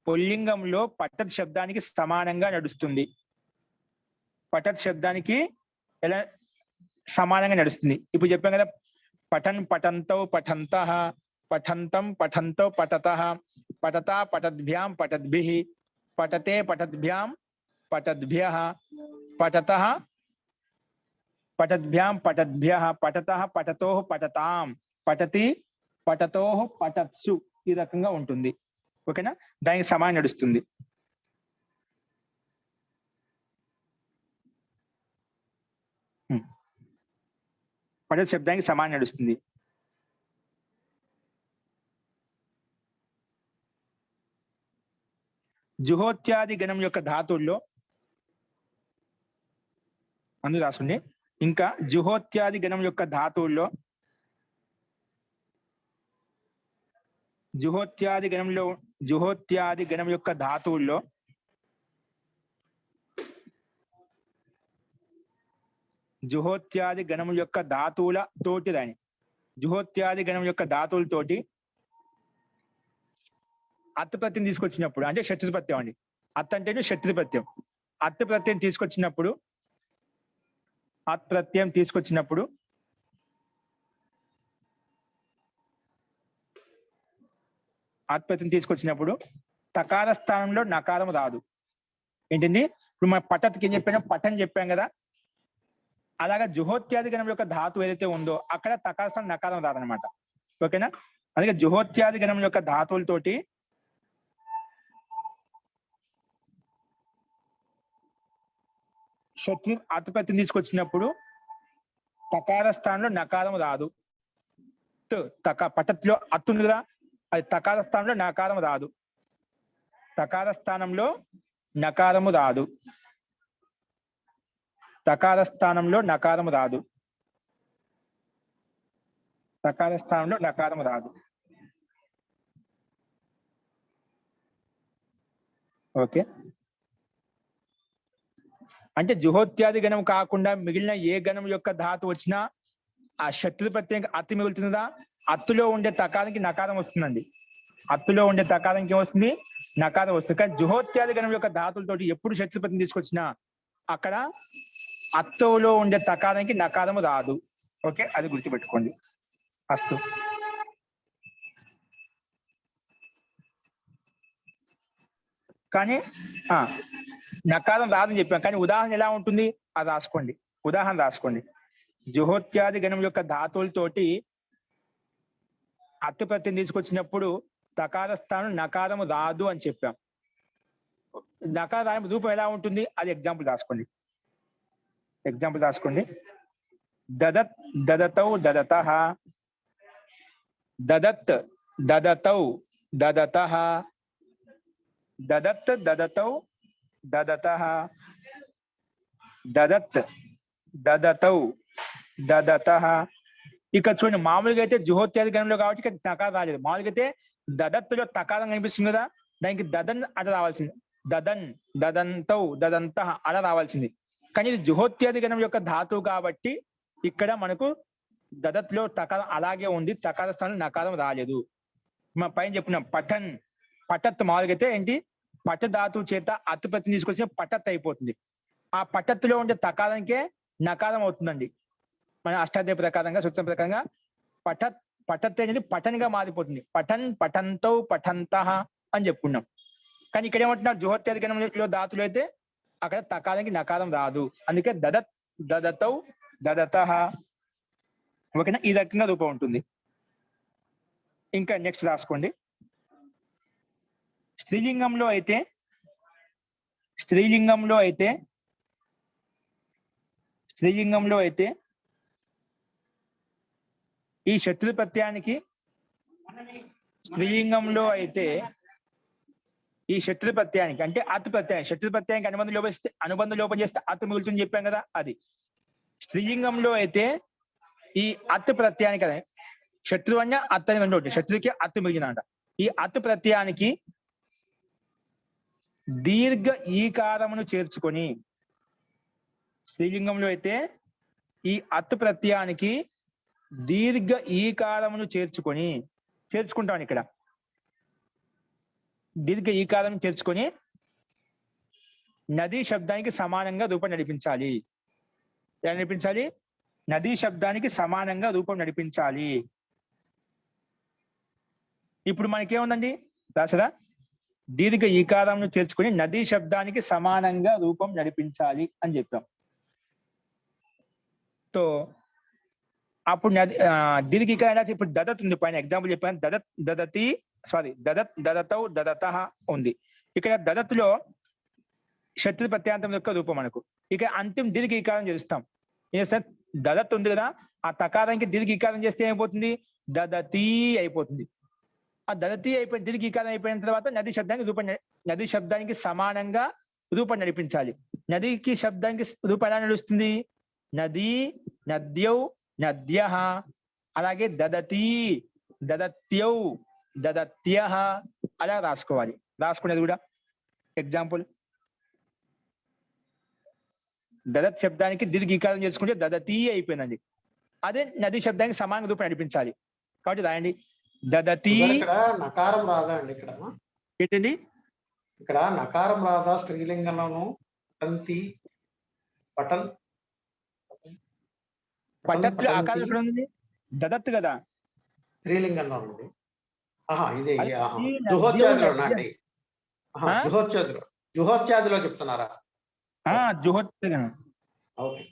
పుల్లింగంలో పఠత్ శబ్దానికి సమానంగా నడుస్తుంది. పఠత్ శబ్దానికి ఎలా సమానంగా నడుస్తుంది? ఇప్పుడు చెప్పాం కదా, పఠన్ పఠంతో పఠంతః, పఠంతం పఠంతో పఠతః, పఠతా పఠద్భ్యాం పఠద్భిః, పఠతే పఠద్భ్యాం పఠద్భ్యః, పఠతః పఠద్భ్యాం పఠద్భ్యః, పఠతః పఠతోః పఠతాం, పఠతి పఠతోః పఠత్సు. ఈ రకంగా ఉంటుంది. ఓకేనా? దానికి సమానం నడుస్తుంది. పఠత్ శబ్దానికి సమానం నడుస్తుంది. జుహోత్యాది గణం యొక్క ధాతువుల్లో అందుకు రాసుకోండి. ఇంకా జుహోత్యాది గణం యొక్క ధాతువుల్లో జుహోత్యాది గణం యొక్క ధాతువుల్లో జుహోత్యాది గణం యొక్క ధాతువుల తోటి రాని జుహోత్యాది గణం యొక్క ధాతువులతోటి అత్ ప్రత్యయం తీసుకొచ్చినప్పుడు అంటే శత్రు ప్రత్యయం అండి. అత్ అంటేనే శత్రు ప్రత్యయం. అత్ ప్రత్యయం తీసుకొచ్చినప్పుడు తకార స్థానంలో నకారం రాదు. ఏంటండి? ఇప్పుడు మన పఠత్కి ఏం చెప్పాను? పఠన్ చెప్పాం కదా, అలాగా జుహోత్యాది గణం యొక్క ధాతు ఏదైతే ఉందో అక్కడ తకార స్థానం నకారం రాదనమాట. ఓకేనా? అందుకే జుహోత్యాది గణం యొక్క ధాతువులతోటి శత్రు అతుపత్తిని తీసుకొచ్చినప్పుడు తకార స్థానంలో నకారం రాదు. పఠత్లో అత్తు ఉంది కదా, అది తకార స్థానంలో నకారం రాదు. తకార స్థానంలో నకారము రాదు. తకార స్థానంలో నకారము రాదు. తకార స్థానంలో నకారము రాదు. ఓకే. అంటే జుహోత్యాది గణం కాకుండా మిగిలిన ఏ గణం యొక్క ధాతు వచ్చినా ఆ శత్రు ప్రత్యయం అత్తు మిగులుతుందా? అత్తులో ఉండే తకారానికి నకారం వస్తుందండి. అత్తులో ఉండే తకారానికి ఏమొస్తుంది? నకారం వస్తుంది. కానీ జుహోత్యాది గణం యొక్క ధాతులతోటి ఎప్పుడు షష్ఠిపతిని తీసుకొచ్చినా అక్కడ అత్తోలో ఉండే తకారానికి నకారము రాదు. ఓకే, అది గుర్తుపెట్టుకోండి. అస్తు. కానీ నకారం రాదని చెప్పాం, కానీ ఉదాహరణ ఎలా ఉంటుంది అది రాసుకోండి. ఉదాహరణ రాసుకోండి. జుహోత్యాది గణం యొక్క ధాతువులతోటి అత్తు ప్రత్యయం తీసుకొచ్చినప్పుడు తకార స్థానం నకారము రాదు అని చెప్పాం. నకారం రూపం ఎలా ఉంటుంది అది ఎగ్జాంపుల్ రాసుకోండి. దదత్ దదతౌ దదతః, దదత్ దదతౌ దదతః, దదత్ దదతౌ దదతః, దదత్ దదతౌ దదతః. ఇక్కడ చూడండి, మామూలుగా అయితే జుహోత్యాది గణంలో కాబట్టి ఇక్కడ తకారం రాలేదు. మామూలుగా అయితే దదత్తులో తకారం కనిపిస్తుంది కదా, దానికి దదన్ అట రావాల్సింది. దదన్ దదంతౌ దదంతః అలా రావాల్సింది. కానీ ఇది జుహోత్యాది గణం యొక్క ధాతువు కాబట్టి ఇక్కడ మనకు దదత్లో తకారం అలాగే ఉంది, తకార స్థానం నకారం రాలేదు. మనం పైన చెప్పుకున్నాం పఠన్, పఠత్ మామూలుగా అయితే ఏంటి పట ధాతువు చేత అత్తు ప్రత్యయం తీసుకొచ్చిన పఠత్ అయిపోతుంది. ఆ పఠత్తులో ఉండే తకారానికే నకారం అవుతుందండి. మన అష్టాధ్యాయ ప్రకారంగా సూత్రం ప్రకారంగా పఠత్ అనేది పఠన్గా మారిపోతుంది. పఠన్ పఠంతౌ పఠంతః అని చెప్పుకున్నాం. కానీ ఇక్కడ ఏమంటున్నారు, జుహోత్యాది గణంలో ధాతులు అయితే అక్కడ తకారానికి నకారం రాదు. అందుకే దదత్ దదతౌ దదతః. ఓకేనా, ఈ రకంగా రూపం ఉంటుంది. ఇంకా నెక్స్ట్ రాసుకోండి. స్త్రీలింగంలో అయితే ఈ శత్రు ప్రత్యయానికి అంటే అత్తు ప్రత్యయం, శత్రు ప్రత్యయానికి అనుబంధ లోపం చేస్తే అత్తు మిగులుతుంది చెప్పాం కదా. అది స్త్రీలింగంలో అయితే ఈ అత్తు ప్రత్యయానికి కదా, శత్రువు అన్న అత్తు అని రెండు, శత్రువుకి అత్తు మిగిలినంట. ఈ అత్తు ప్రత్యయానికి దీర్ఘ ఈకారమును చేర్చుకొని, స్త్రీలింగంలో అయితే ఈ అత్తు ప్రత్యయానికి దీర్ఘ ఈకారమును చేర్చుకుంటాం. ఇక్కడ దీర్ఘ ఈకారం చేర్చుకొని నదీ శబ్దానికి సమానంగా రూపం నడిపించాలి. ఎలా నడిపించాలి? నదీ శబ్దానికి సమానంగా రూపం నడిపించాలి. ఇప్పుడు మనకేముందండి రాసరా, దీర్ఘ ఈకారంను చేర్చుకొని నదీ శబ్దానికి సమానంగా రూపం నడిపించాలి అని చెప్పాం. తో అప్పుడు దీర్ఘ ఈకారం ఇప్పుడు దదత్ ఉంది, పైన ఎగ్జాంపుల్ చెప్పాను. దదత్ దదతౌ దదతః ఉంది. ఇక్కడ దదత్లో శత్రు ప్రత్యాంతం యొక్క రూపం మనకు. ఇక్కడ అంతిమ దీర్ఘ ఈకారం చేస్తాం. ఏం చేస్తాం, దదత్ ఉంది కదా, ఆ తకారానికి దీర్ఘ ఈకారం చేస్తే ఏమైపోతుంది, దదతి అయిపోతుంది. ఆ దదతి అయిపోయిన దీర్ఘ ఈకారం అయిపోయిన తర్వాత నదీ శబ్దానికి సమానంగా రూపం నడిపించాలి. నదికి శబ్దానికి రూపం ఎలా నడుస్తుంది, నదీ నద్యౌ నద్యః. అలాగే దదతి దదత్యౌ దదత్యః అలా రాసుకోవాలి. రాసుకునేది కూడా ఎగ్జాంపుల్, దదత్ శబ్దానికి దీర్ఘీకారం చేసుకుంటే దదతి అయిపోయిందండి. అదే నదీ శబ్దానికి సమానంగా రూపం నడిపించాలి కాబట్టి రాయండి. దదతి. ఇక్కడ నకారం రాదా అండి? ఇక్కడ ఏంటండి, ఇక్కడ నకారం రాదా? స్త్రీలింగంలోను పఠంతి పఠన్ పఠత్తులో ఆకారం ఎక్కడ ఉంది, దదత్ కదా, స్త్రీలింగంలో ఉంది. ఇదే జుహోత్యాదిలో అండి, జుహోత్యాదిలో చెప్తున్నారా? జుహోత్యాది. ఓకే.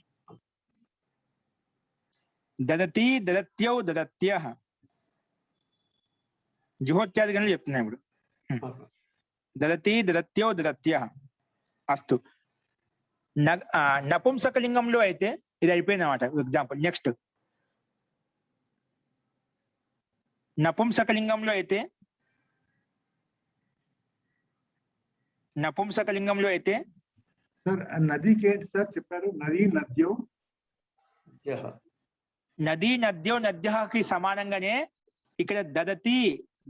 దదతి దదత్యౌ దదత్యః జుహోత్యాది గణాలు చెప్తున్నాయి ఇప్పుడు. దదతి దదత్యౌ దదత్యః. అస్తు. నపుంసకలింగంలో అయితే ఇది అయిపోయింది అన్నమాట. Example next. నపుంసకలింగంలో అయితే సార్ నదికి ఏంటి సార్ చెప్పారు? నదీ నద్యో నద్యకి సమానంగానే ఇక్కడ దదతి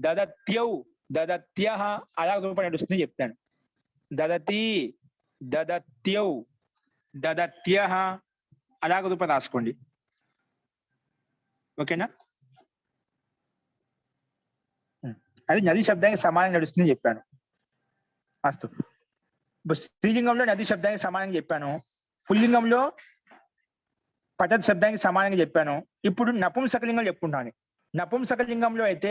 దదత్యౌ దదత్యః అలా రూపం నడుస్తుంది చెప్తాను. దదతి దదత్యౌ దదత్యః అలాగ రూపం రాసుకోండి. ఓకేనా? అది నదీ శబ్దానికి సమానంగా నడుస్తుంది చెప్పాను. అస్తు. ఇప్పుడు స్త్రీలింగంలో నది శబ్దానికి సమానంగా చెప్పాను, పుల్లింగంలో పఠత్ శబ్దానికి సమానంగా చెప్పాను. ఇప్పుడు నపుంసకలింగం చెప్పుకుంటాను. నపుంసకలింగంలో అయితే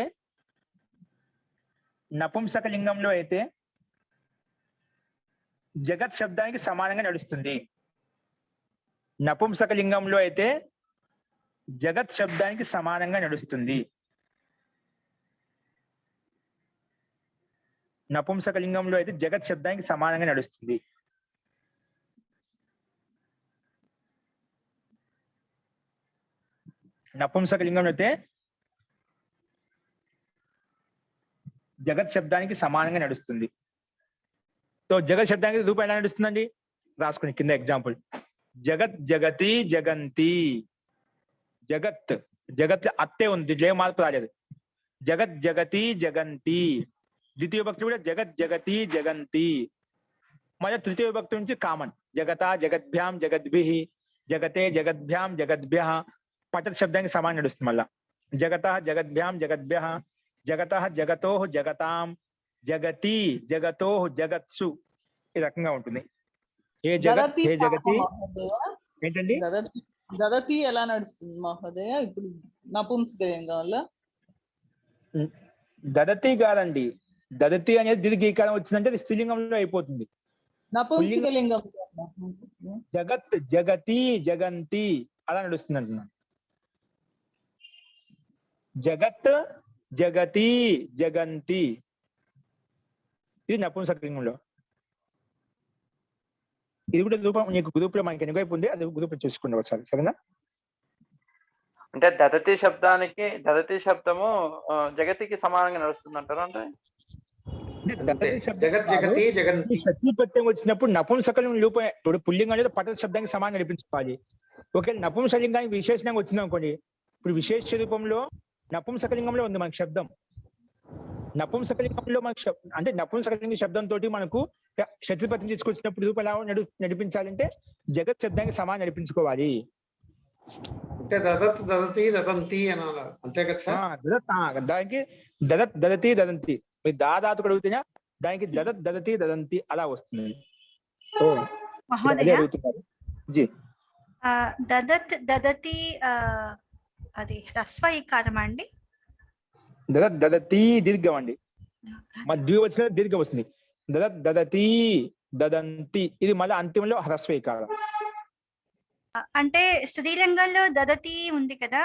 జగత్ శబ్దానికి సమానంగా నడుస్తుంది. నపుంసకలింగంలో అయితే జగత్ శబ్దానికి సమానంగా నడుస్తుంది. నపుంసకలింగంలో అయితే జగత్ శబ్దానికి సమానంగా నడుస్తుంది. నపుంసకలింగంలో అయితే జగత్ శబ్దానికి సమానంగా నడుస్తుంది. సో జగత్ శబ్దానికి రూపం ఎలా నడుస్తుందండి? రాసుకుని కింద ఎగ్జాంపుల్. జగత్ జగతి జగంతి. జగత్ జగత్ అత్తే ఉంది, ఏ మార్పు రాలేదు. జగత్ జగతి జగంతి. ద్వితీయ భక్తి కూడా జగత్ జగతి జగంతి. మళ్ళీ తృతీయ భక్తి నుంచి కామన్. జగత జగద్భ్యాం జగద్భిః, జగతే జగద్భ్యాం జగద్భ్యః. పఠత్ శబ్దానికి సమానం నడుస్తుంది. మళ్ళా జగత జగద్భ్యాం జగద్భ్యః, జగత జగతో జగతాం, జగతి జగతో జగత్సు. ఈ రకంగా ఉంటుంది. ఏ జగత్ ఏ జగతి ఏంటండి? దదతి ఎలా నడుస్తుంది మహోదయ ఇప్పుడు నపుంసకలింగంలో? దదతి కాదండి, దదతి అనేది దీర్ఘీకారం వచ్చిందంటే అది స్త్రీలింగంలో అయిపోతుంది. నపుంసకలింగం జగత్ జగతి జగంతి అలా నడుస్తుంది అంటున్నాను. జగత్ జగతి జగంతి ఇది నపుంసకలింగంలో. ఇది కూడా రూపం నీకు గ్రూప్ లో మనకి ఎన్నికైపు ఉంది, అది గ్రూప్ లో చూసుకోండి ఒకసారి, సరేనా? అంటే దదతి శబ్దము జగతికి సమానంగా నడుస్తుంది అంటారు. అంటే జగత్ జగతి జగంతి శక్తి ప్రత్యయం వచ్చినప్పుడు నపుంసకలింగం రూపం ఇప్పుడు పుల్లింగం అనేది పఠత్ శబ్దానికి సమానంగా నడిపించుకోవాలి. ఒకవేళ నపుంసకలింగానికి విశేషణంగా వచ్చింది అనుకోండి, ఇప్పుడు విశేష రూపంలో నపుంసకలింగంలో ఉంది మనకు శబ్దం. నపుంసకలింగంలో మనకు అంటే నపుంసకలింగ శబ్దంతో మనకు శత్రుపతిని తీసుకొచ్చినప్పుడు రూపం ఎలా నడిపించాలంటే జగత్ శబ్దానికి సమానం నడిపించుకోవాలి. అంటే దదత్ దదతి దదంతి అనాలి, అంతే కదా సార్? దానికి దదత్ దదతి దదంతి. మీరు దాదాతు అడుగుతున్నా దానికి దదత్ దదతి దదంతి అలా వస్తుంది. జీ దదత్ దదతి అది హ్రస్వ ఈకారం అండి. దదత్ దదతి దీర్ఘం అండి, మరి ద్వివచన దీర్ఘం వస్తుంది. దదత్ దదతి దదంతి ఇది మళ్ళీ అంతిమంలో హ్రస్వ ఈకారం. అంటే స్త్రీలింగంలో దదతి ఉంది కదా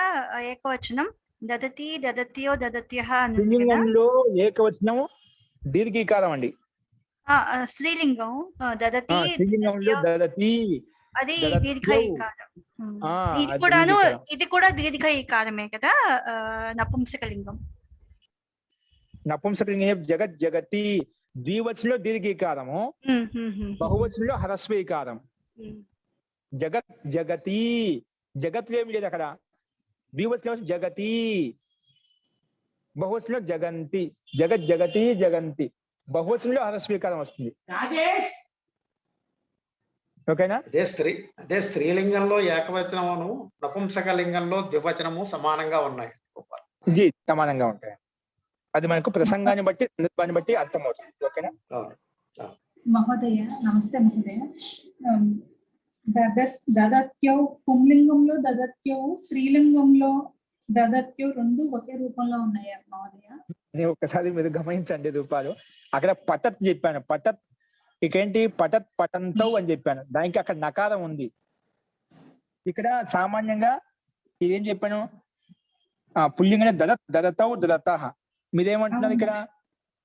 ఏకవచనం, దదతి దదత్యో దదత్యః అని ఉంది కదా. స్త్రీలింగంలో ఏకవచనం దీర్ఘీకారం అండి. స్త్రీలింగం దదతి, స్త్రీలింగంలో దదతి అది దీర్ఘ ఈకారం. ఇది కూడా దీర్ఘ ఈకారమే కదా నపుంసకలింగం. నపుంసకలింగం జగత్ జగతి ద్వివచనంలో దీర్ఘీకారము, బహువచనంలో హ్రస్వీకారం. జగత్ జగతి జగత్ ఏమి లేదు అక్కడ, ద్వివచనం జగతి, బహువచనంలో జగంతి. జగత్ జగతి జగంతి బహువచనంలో హ్రస్వీకారం వస్తుంది. ఓకేనా? అదే స్త్రీలింగంలో ఏకవచనమును నపుంసకలింగంలో ద్వివచనము సమానంగా ఉన్నాయి. జీ సమానంగా ఉంటాయి. అది మనకు ప్రసంగాన్ని బట్టి సందర్భాన్ని బట్టి అర్థమవుతుంది. ఓకేనా? మహోదయ నమస్తే మహోదయ. దదత్యౌ పుంలింగంలో దదత్యౌ, స్త్రీలింగంలో దదత్యౌ రెండు ఒకే రూపంలో ఉన్నాయా మహోదయ? ఒకసారి మీరు గమనించండి రూపాలు. అక్కడ పఠత్ చెప్పాను, పఠత్ ఇకేంటి పఠత్ పఠంతౌ అని చెప్పాను, దానికి అక్కడ నకారం ఉంది. ఇక్కడ సామాన్యంగా ఇదేం చెప్పాను, పుల్లింగంలో దదత్ దదతౌ దదతః. మీరేమంటున్నారు ఇక్కడ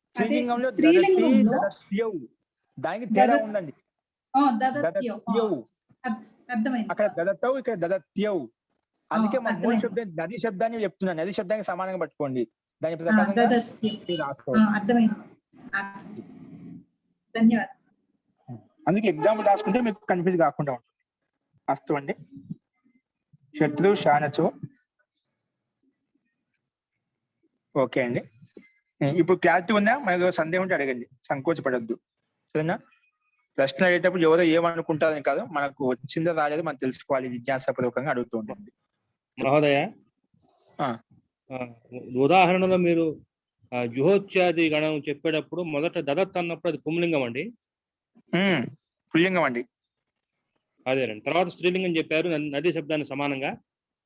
స్త్రీలింగంలో దదతి దదత్యౌ, దానికి తేడా ఉందండి. అక్కడ దదతౌ ఇక్కడ దదత్యౌ. అందుకే మన మూల శబ్దం నది శబ్దాన్ని చెప్తున్నాను, నది శబ్దానికి సమానంగా పట్టుకోండి. దాని ప్రకారంగా ధన్యవాదాలు. అందుకే ఎగ్జాంపుల్ రాసుకుంటే మీకు కన్ఫ్యూజ్ కాకుండా ఉంటుంది. అస్తు అండి. శత్రు శానచో. ఓకే అండి, ఇప్పుడు క్లారిటీ ఉందా? మనకు సందేహం ఉంటే అడగండి, సంకోచపడద్దు, సరేనా? ప్రశ్న అడిగేటప్పుడు ఎవరో ఏమనుకుంటారని కాదు, మనకు వచ్చిందో రాలేదు మనం తెలుసుకోవాలి, జిజ్ఞాసాపూర్వకంగా అడుగుతూ ఉంటుంది. మహోదయ, ఉదాహరణలో మీరు జుహోత్యాది గణం చెప్పేటప్పుడు మొదట దదత్ అన్నప్పుడు అది పుంలింగం అండి. పుల్లింగం అండి. అదేనండి. తర్వాత స్త్రీలింగం చెప్పారు నది శబ్దానికి సమానంగా.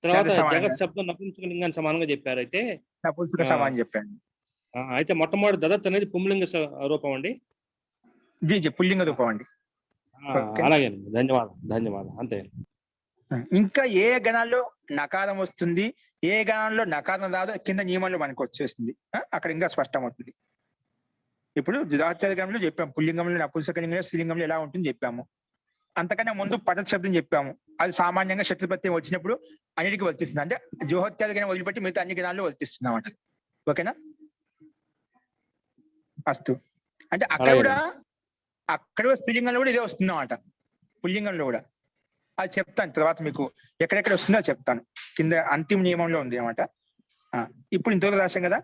తర్వాత జగత్ శబ్దం నపుంసకలింగానికి సమానంగా చెప్పారు. అయితే నపుంసక సమానం చెప్పాను. అయితే మొట్టమొదటి దదత్ అనేది పుంలింగ రూపం అండి. జీ పుల్లింగ రూపం అండి. అలాగేనండి. ధన్యవాదాలు అంతే. ఇంకా ఏ గణాల్లో నకారం వస్తుంది, ఏ గణాల్లో నకారం రాదు కింద నియమంలో మనకు వచ్చేస్తుంది. అక్కడ ఇంకా స్పష్టం అవుతుంది. ఇప్పుడు జుదాచార్య గణంలో చెప్పాము, పుల్లింగంలో నపుంసకలింగంలో స్త్రీలింగంలో ఎలా ఉంటుంది చెప్పాము. అంతకన్నా ముందు పటత్ శబ్దం చెప్పాము. అది సామాన్యంగా శత్రుపత్యం వచ్చినప్పుడు అన్నిటికీ వర్తిస్తుంది. అంటే జోహత్యాది గణం వదిలిపెట్టి మిగతా అన్ని గణాల్లో వర్తిస్తున్నాం అంట. ఓకేనా? అస్తు. అంటే అక్కడ కూడా స్త్రీలింగంలో కూడా ఇదే వస్తుందా అంట, పుల్లింగంలో కూడా. అది చెప్తాను తర్వాత మీకు ఎక్కడెక్కడ వస్తుందో చెప్తాను. కింద అంతిమ నియమంలో ఉంది అన్నమాట. ఇప్పుడు ఇంతవరకు రాశాం కదా.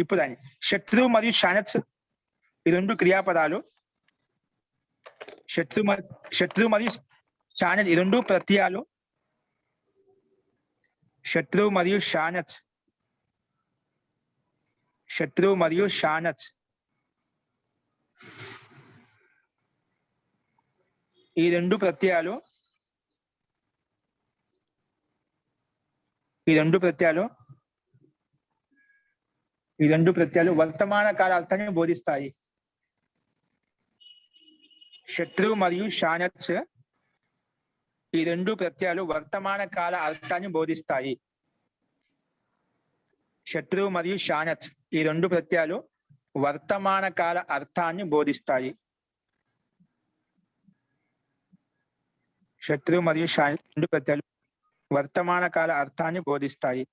ఇప్పుడు దాన్ని శత్రు మరియు షానత్స్ ఈ రెండు క్రియాపదాలు. శత్రు మరియు షానత్ ఈ రెండు ప్రత్యయాలు. శత్రు మరియు షానత్స్ ఈ రెండు ప్రత్యయాలు వర్తమాన కాల అర్థాన్ని బోధిస్తాయి. శత్రు మరియు షానత్స్ ఈ రెండు ప్రత్యయాలు వర్తమాన కాల అర్థాన్ని బోధిస్తాయి. శత్రు మరియు షానత్స్ ఈ రెండు ప్రత్యయాలు వర్తమాన కాల అర్థాన్ని బోధిస్తాయి. శత్రు మరియు షానత్స్ రెండు ప్రత్యయాలు వర్తమాన కాల అర్థాన్ని బోధిస్తాయి.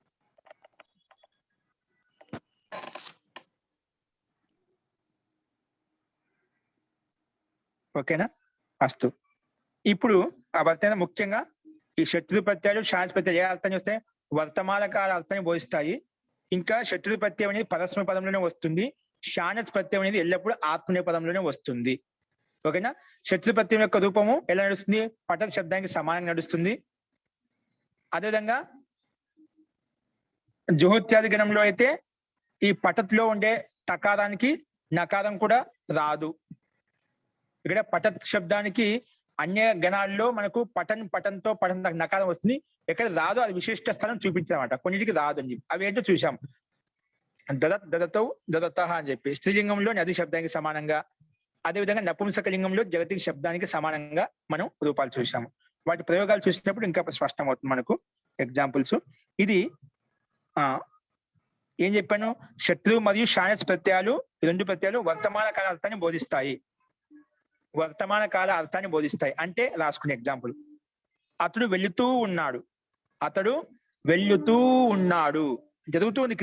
ఓకేనా? అస్తు. ఇప్పుడు ఆ వర్తన ముఖ్యంగా ఈ శత్రు ప్రత్యయాలు షానత్ ప్రత్యయాలు ఏ అర్థాన్ని వస్తే వర్తమాన కాల అర్థాన్ని బోధిస్తాయి. ఇంకా శత్రు ప్రత్యయం అనేది పరస్మ పదంలోనే వస్తుంది. షానత్ ప్రత్యయం అనేది ఎల్లప్పుడూ ఆత్మనే పదంలోనే వస్తుంది. ఓకేనా? శత్రు ప్రత్యయం యొక్క రూపము ఎలా నడుస్తుంది? పటత్ శబ్దానికి సమానంగా నడుస్తుంది. అదేవిధంగా జుహోత్యాది గణంలో అయితే ఈ పటత్లో ఉండే తకారానికి నకారం కూడా రాదు. ఇక్కడ పటత్ శబ్దానికి అన్య గణాల్లో మనకు పటంతో నకారం వస్తుంది. ఎక్కడ రాదు అది విశిష్ట స్థలం చూపించామన్నమాట. కొన్నిటికి రాదు అని చెప్పి అవి ఏంటో చూసాం. దదతౌ దదత అని చెప్పి స్త్రీలింగంలో నది శబ్దానికి సమానంగా, అదేవిధంగా నపుంసకలింగంలో జగతికి శబ్దానికి సమానంగా మనం రూపాలు చూసాము. వాటి ప్రయోగాలు చూసినప్పుడు ఇంకా స్పష్టం అవుతుంది మనకు ఎగ్జాంపుల్స్. ఇది ఏం చెప్పాను? శత్రు మరియు షానత్ ప్రత్యయాలు ఈ రెండు ప్రత్యయాలు వర్తమాన కాల అర్థాన్ని బోధిస్తాయి. అంటే రాసుకునే ఎగ్జాంపుల్, అతడు వెళుతూ ఉన్నాడు. జరుగుతూ ఉంది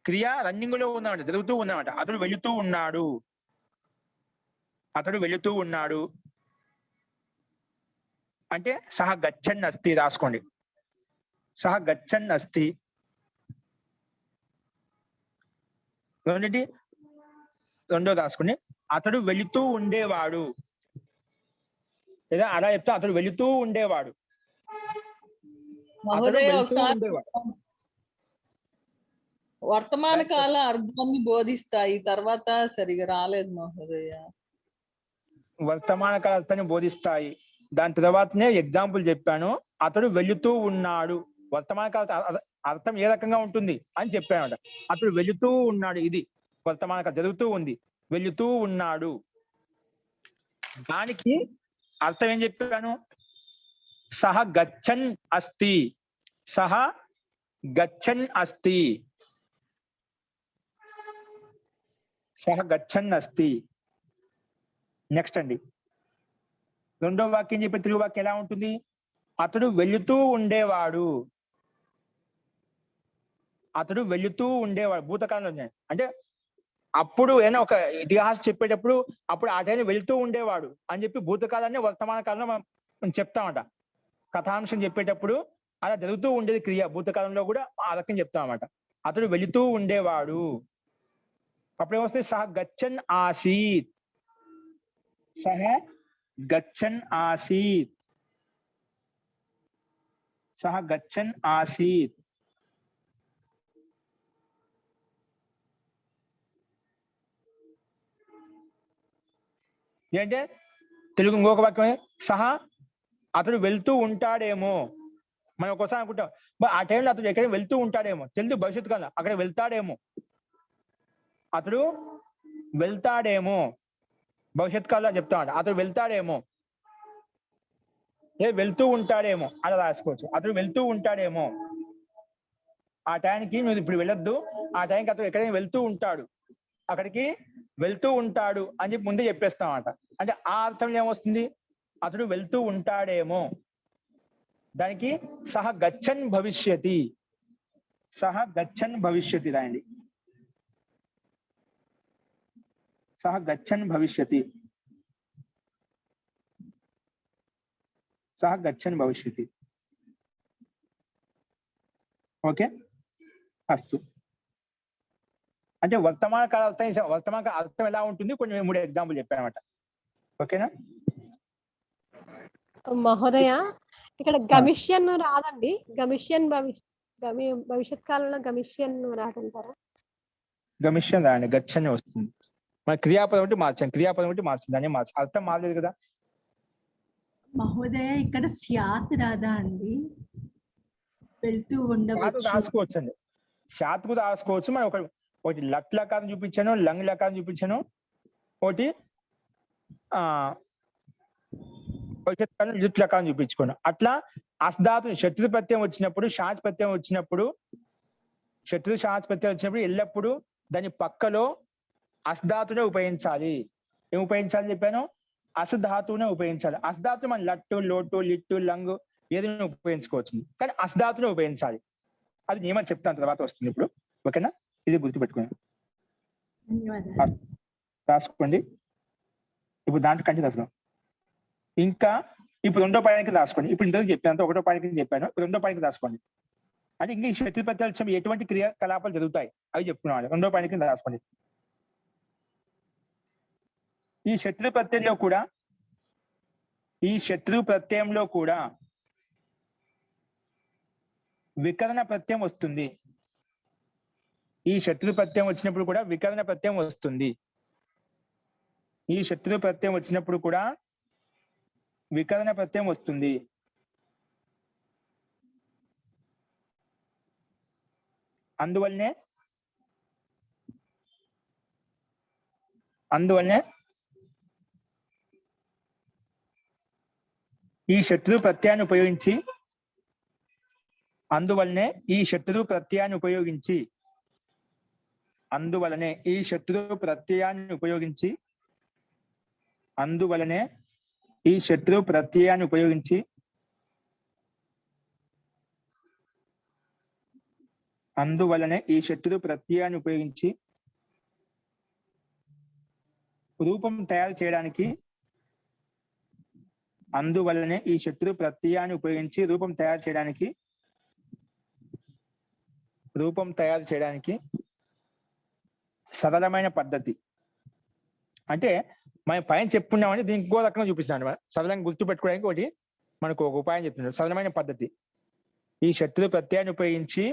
క్రియ రన్నింగ్ లో ఉన్నాడు, జరుగుతూ ఉన్నాడు. అతడు వెళుతూ ఉన్నాడు అంటే సహ గచ్చన్ అస్తి రాసుకోండి. సహ గచ్చన్ అస్తి. రెండో రాసుకోండి. అతడు వెళుతూ ఉండేవాడు, లేదా అలా చెప్తా అతడు వెళుతూ ఉండేవాడు. వర్తమాన కాల అర్థాన్ని బోధిస్తాయి. తర్వాత సరిగా రాలేదు మహోదయ. వర్తమాన కాల అర్థాన్ని బోధిస్తాయి. దాని తర్వాతనే ఎగ్జాంపుల్ చెప్పాను. అతడు వెళుతూ ఉన్నాడు. వర్తమాన కాల అర్థం ఏ రకంగా ఉంటుంది అని చెప్పాను. అతడు వెళుతూ ఉన్నాడు, ఇది వర్తమాన కాలం జరుగుతూ ఉంది. వెళుతూ ఉన్నాడు దానికి అర్థం ఏం చెప్పాను? సహ గచ్చన్ అస్తి. నెక్స్ట్ అండి, రెండో వాక్యం చెప్పే తెలుగు వాక్యం ఎలా ఉంటుంది? అతడు వెళుతూ ఉండేవాడు. భూతకాలంలో అంటే అప్పుడు ఏదైనా ఒక ఇతిహాసం చెప్పేటప్పుడు అప్పుడు ఆ టైంలో వెళుతూ ఉండేవాడు అని చెప్పి భూతకాలాన్ని వర్తమాన కాలంలో మనం చెప్తామట. కథాంశం చెప్పేటప్పుడు అలా జరుగుతూ ఉండేది క్రియ. భూతకాలంలో కూడా ఆ రకం చెప్తామన్నమాట. అతడు వెళుతూ ఉండేవాడు. అప్పుడేమొస్తే సహ గచ్చన్ ఆసీత్. ఏంటంటే తెలుగు ఇంకొక వాక్యం సహా అతడు వెళ్తూ ఉంటాడేమో. మనం ఒక్కోసారి అనుకుంటాం ఆ టైంలో అతడు ఎక్కడ వెళ్తూ ఉంటాడేమో, తెలుగు భవిష్యత్తు కాలం అక్కడ వెళ్తాడేమో, అతడు వెళ్తాడేమో భవిష్యత్ కాలంలో చెప్తాడు. అతడు వెళ్తాడేమో, వెళ్తూ ఉంటాడేమో అలా రాసుకోవచ్చు. అతడు వెళ్తూ ఉంటాడేమో, ఆ టైంకి నువ్వు ఇప్పుడు వెళ్ళొద్దు, ఆ టైంకి అతడు ఎక్కడైనా వెళ్తూ ఉంటాడు, అక్కడికి వెళ్తూ ఉంటాడు అని చెప్పి ముందే చెప్పేస్తాం అన్నమాట. అంటే ఆ అర్థంలో ఏమొస్తుంది, అతడు వెళ్తూ ఉంటాడేమో. దానికి సహ గచ్చన్ భవిష్యతి, సహ గచ్చన్ భవిష్యతి రాయండి. సహ గచ్చన్ భవిష్యతి, సహ గచ్చన్ భవిష్యతి. ఓకే అస్తు. అంటే వర్తమాన కాల అర్థం, వర్తమాన కాల అర్థం ఎలా ఉంటుంది కొంచెం 3 ఎగ్జాంపుల్ చెప్పానమాట. ఓకేనా మహోదయ, ఇక్కడ గమిష్యన్ రాదండి. గమిష్యన్ భవిష్యత్ కాలంలో గమిష్యన్ రాదంటారా? గమిష్యం రాయండి, గచ్చని వస్తుంది. మన క్రియాపదం ఒకటి మార్చాం, క్రియాపదం ఒకటి మార్చింది, దాన్ని మార్చి అర్థం మారలేదు కదా. మహోదయ ఇక్కడ స్యాత్ రాదా అండి? వెళ్తూ ఉండవచ్చు. రాసుకోవచ్చు అండి, శాత్ కూడా రాసుకోవచ్చు. మనం ఒకటి లట్ లకారం చూపించాను, లంగ్ లకారం చూపించాను, ఒకటి యుత్ లకారం చూపించుకోను. అట్లా అస్ధాతు శత్రు ప్రత్యయం వచ్చినప్పుడు, షాచ్ ప్రత్యయం వచ్చినప్పుడు, శత్రు షాచ్ ప్రత్యయం వచ్చినప్పుడు ఎల్లప్పుడూ దాని పక్కలో అస్ధాతునే ఉపయోగించాలి. ఏం ఉపయోగించాలని చెప్పాను, అసధాతువునే ఉపయోగించాలి. అసధాతు మన లట్టు, లోటు, లిట్టు, లంగు ఏదైనా ఉపయోగించుకోవచ్చు, కానీ అసధాతునే ఉపయోగించాలి. అది నియమం చెప్తాను, తర్వాత వస్తుంది ఇప్పుడు. ఓకేనా, ఇది గుర్తుపెట్టుకోండి, రాసుకోండి. ఇప్పుడు దాంట్లో కంటే రాసుకోండి. ఇంకా ఇప్పుడు 2వ పాయింట్కి రాసుకోండి. ఇప్పుడు ఇంతకు చెప్పాను, 1వ పాయింట్కి చెప్పాను, 2వ పాయింట్కి రాసుకోండి. అంటే ఇంకా ఈ శత్రు ప్రత్యయం ఎటువంటి క్రియాకలాపాలు జరుగుతాయి అవి చెప్పుకున్నాను. 2వ పాయింట్కి రాసుకోండి. ఈ శత్రు ప్రత్యయంలో కూడా వికరణ ప్రత్యయం వస్తుంది. ఈ శత్రు ప్రత్యయం వచ్చినప్పుడు కూడా వికరణ ప్రత్యయం వస్తుంది. ఈ శత్రు ప్రత్యయం వచ్చినప్పుడు కూడా వికరణ ప్రత్యయం వస్తుంది. అందువల్లనే ఈ శత్రు ప్రత్యయాన్ని ఉపయోగించి అందువలనే ఈ శత్రు ప్రత్యయాన్ని ఉపయోగించి అందువలనే ఈ శత్రు ప్రత్యయాన్ని ఉపయోగించి అందువలనే ఈ శత్రు ప్రత్యయాన్ని ఉపయోగించి అందువలనే ఈ శత్రు ప్రత్యయాన్ని ఉపయోగించి రూపం తయారు చేయడానికి అందువలనే ఈ శత్రు ప్రత్యయాన్ని ఉపయోగించి రూపం తయారు చేయడానికి సరళమైన పద్ధతి. అంటే మనం పైన చెప్పుకున్నామని దీనికి ఇంకో రకంగా చూపిస్తున్నాను. సరళంగా గుర్తుపెట్టుకోవడానికి ఒకటి మనకు ఒక ఉపాయం చెప్తున్నాడు. సరళమైన పద్ధతి, ఈ శత్రు ప్రత్యయాన్ని ఉపయోగించి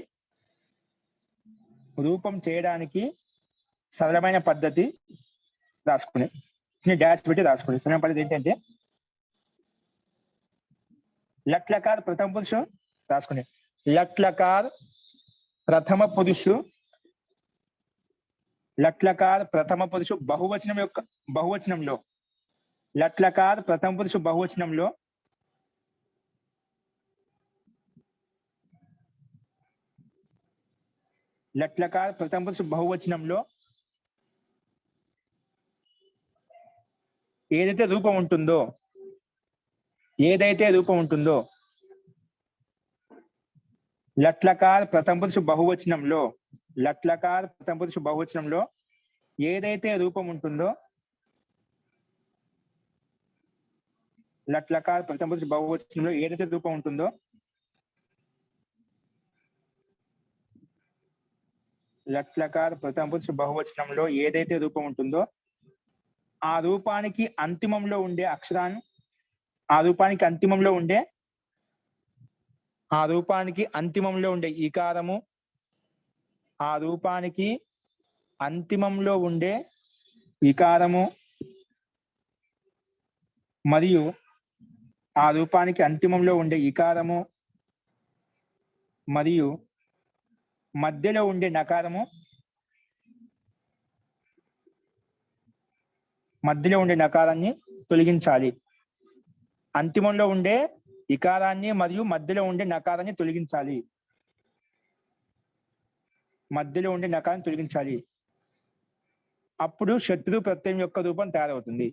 రూపం చేయడానికి సరళమైన పద్ధతి రాసుకునే డాష్ పెట్టి రాసుకునే సరళమైన పద్ధతి ఏంటంటే లట్లకార్ ప్రథమ పురుషు రాసుకునే లట్లకార్ ప్రథమ పురుషు లట్లకార్ ప్రథమ పురుషు బహువచనం యొక్క బహువచనంలో లట్లకార్ ప్రథమ పురుషు బహువచనంలో లట్లకార్ ప్రథమ పురుషు బహువచనంలో ఏదైతే రూపం ఉంటుందో లట్లకార్ ప్రథమ పురుషు బహువచనంలో ఏదైతే రూపం ఉంటుందో లట్లకార్ ప్రథమ పురుషు బహువచనంలో ఏదైతే రూపం ఉంటుందో లట్లకార్ ప్రథమ పురుషు బహువచనంలో ఏదైతే రూపం ఉంటుందో ఆ రూపానికి అంతిమంలో ఉండే అక్షరాన్ని ఆ రూపానికి అంతిమంలో ఉండే ఈకారము ఆ రూపానికి అంతిమంలో ఉండే వికారము మరియు ఆ రూపానికి అంతిమంలో ఉండే ఇకారము మరియు మధ్యలో ఉండే నకారము తొలగించాలి. అంతిమంలో ఉండే ఇకారాన్ని మరియు మధ్యలో ఉండే నకారాన్ని తొలగించాలి. అప్పుడు శత్రు ప్రత్యయం యొక్క రూపం తయారవుతుంది.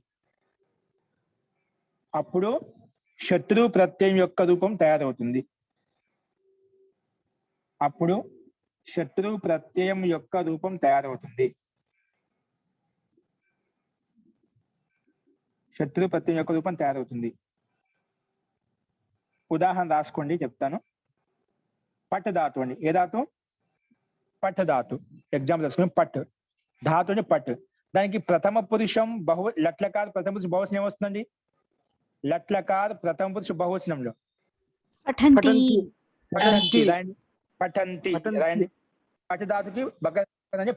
ఉదాహరణ రాసుకోండి, చెప్తాను. పట్ ధాతు అండి. ఏ ధాతు? పట్ ధాతు. ఎగ్జాంపుల్ రాసుకుని పట్ ధాతుని పట్. దానికి ప్రథమ పురుషం లట్లకార్ ప్రథమ పురుష బహువచనం ఏమొస్తుందండి? లట్లకార్ ప్రథమ పురుష బహువచనంలో పఠంతి రాయండి. పట్ ధాతుకి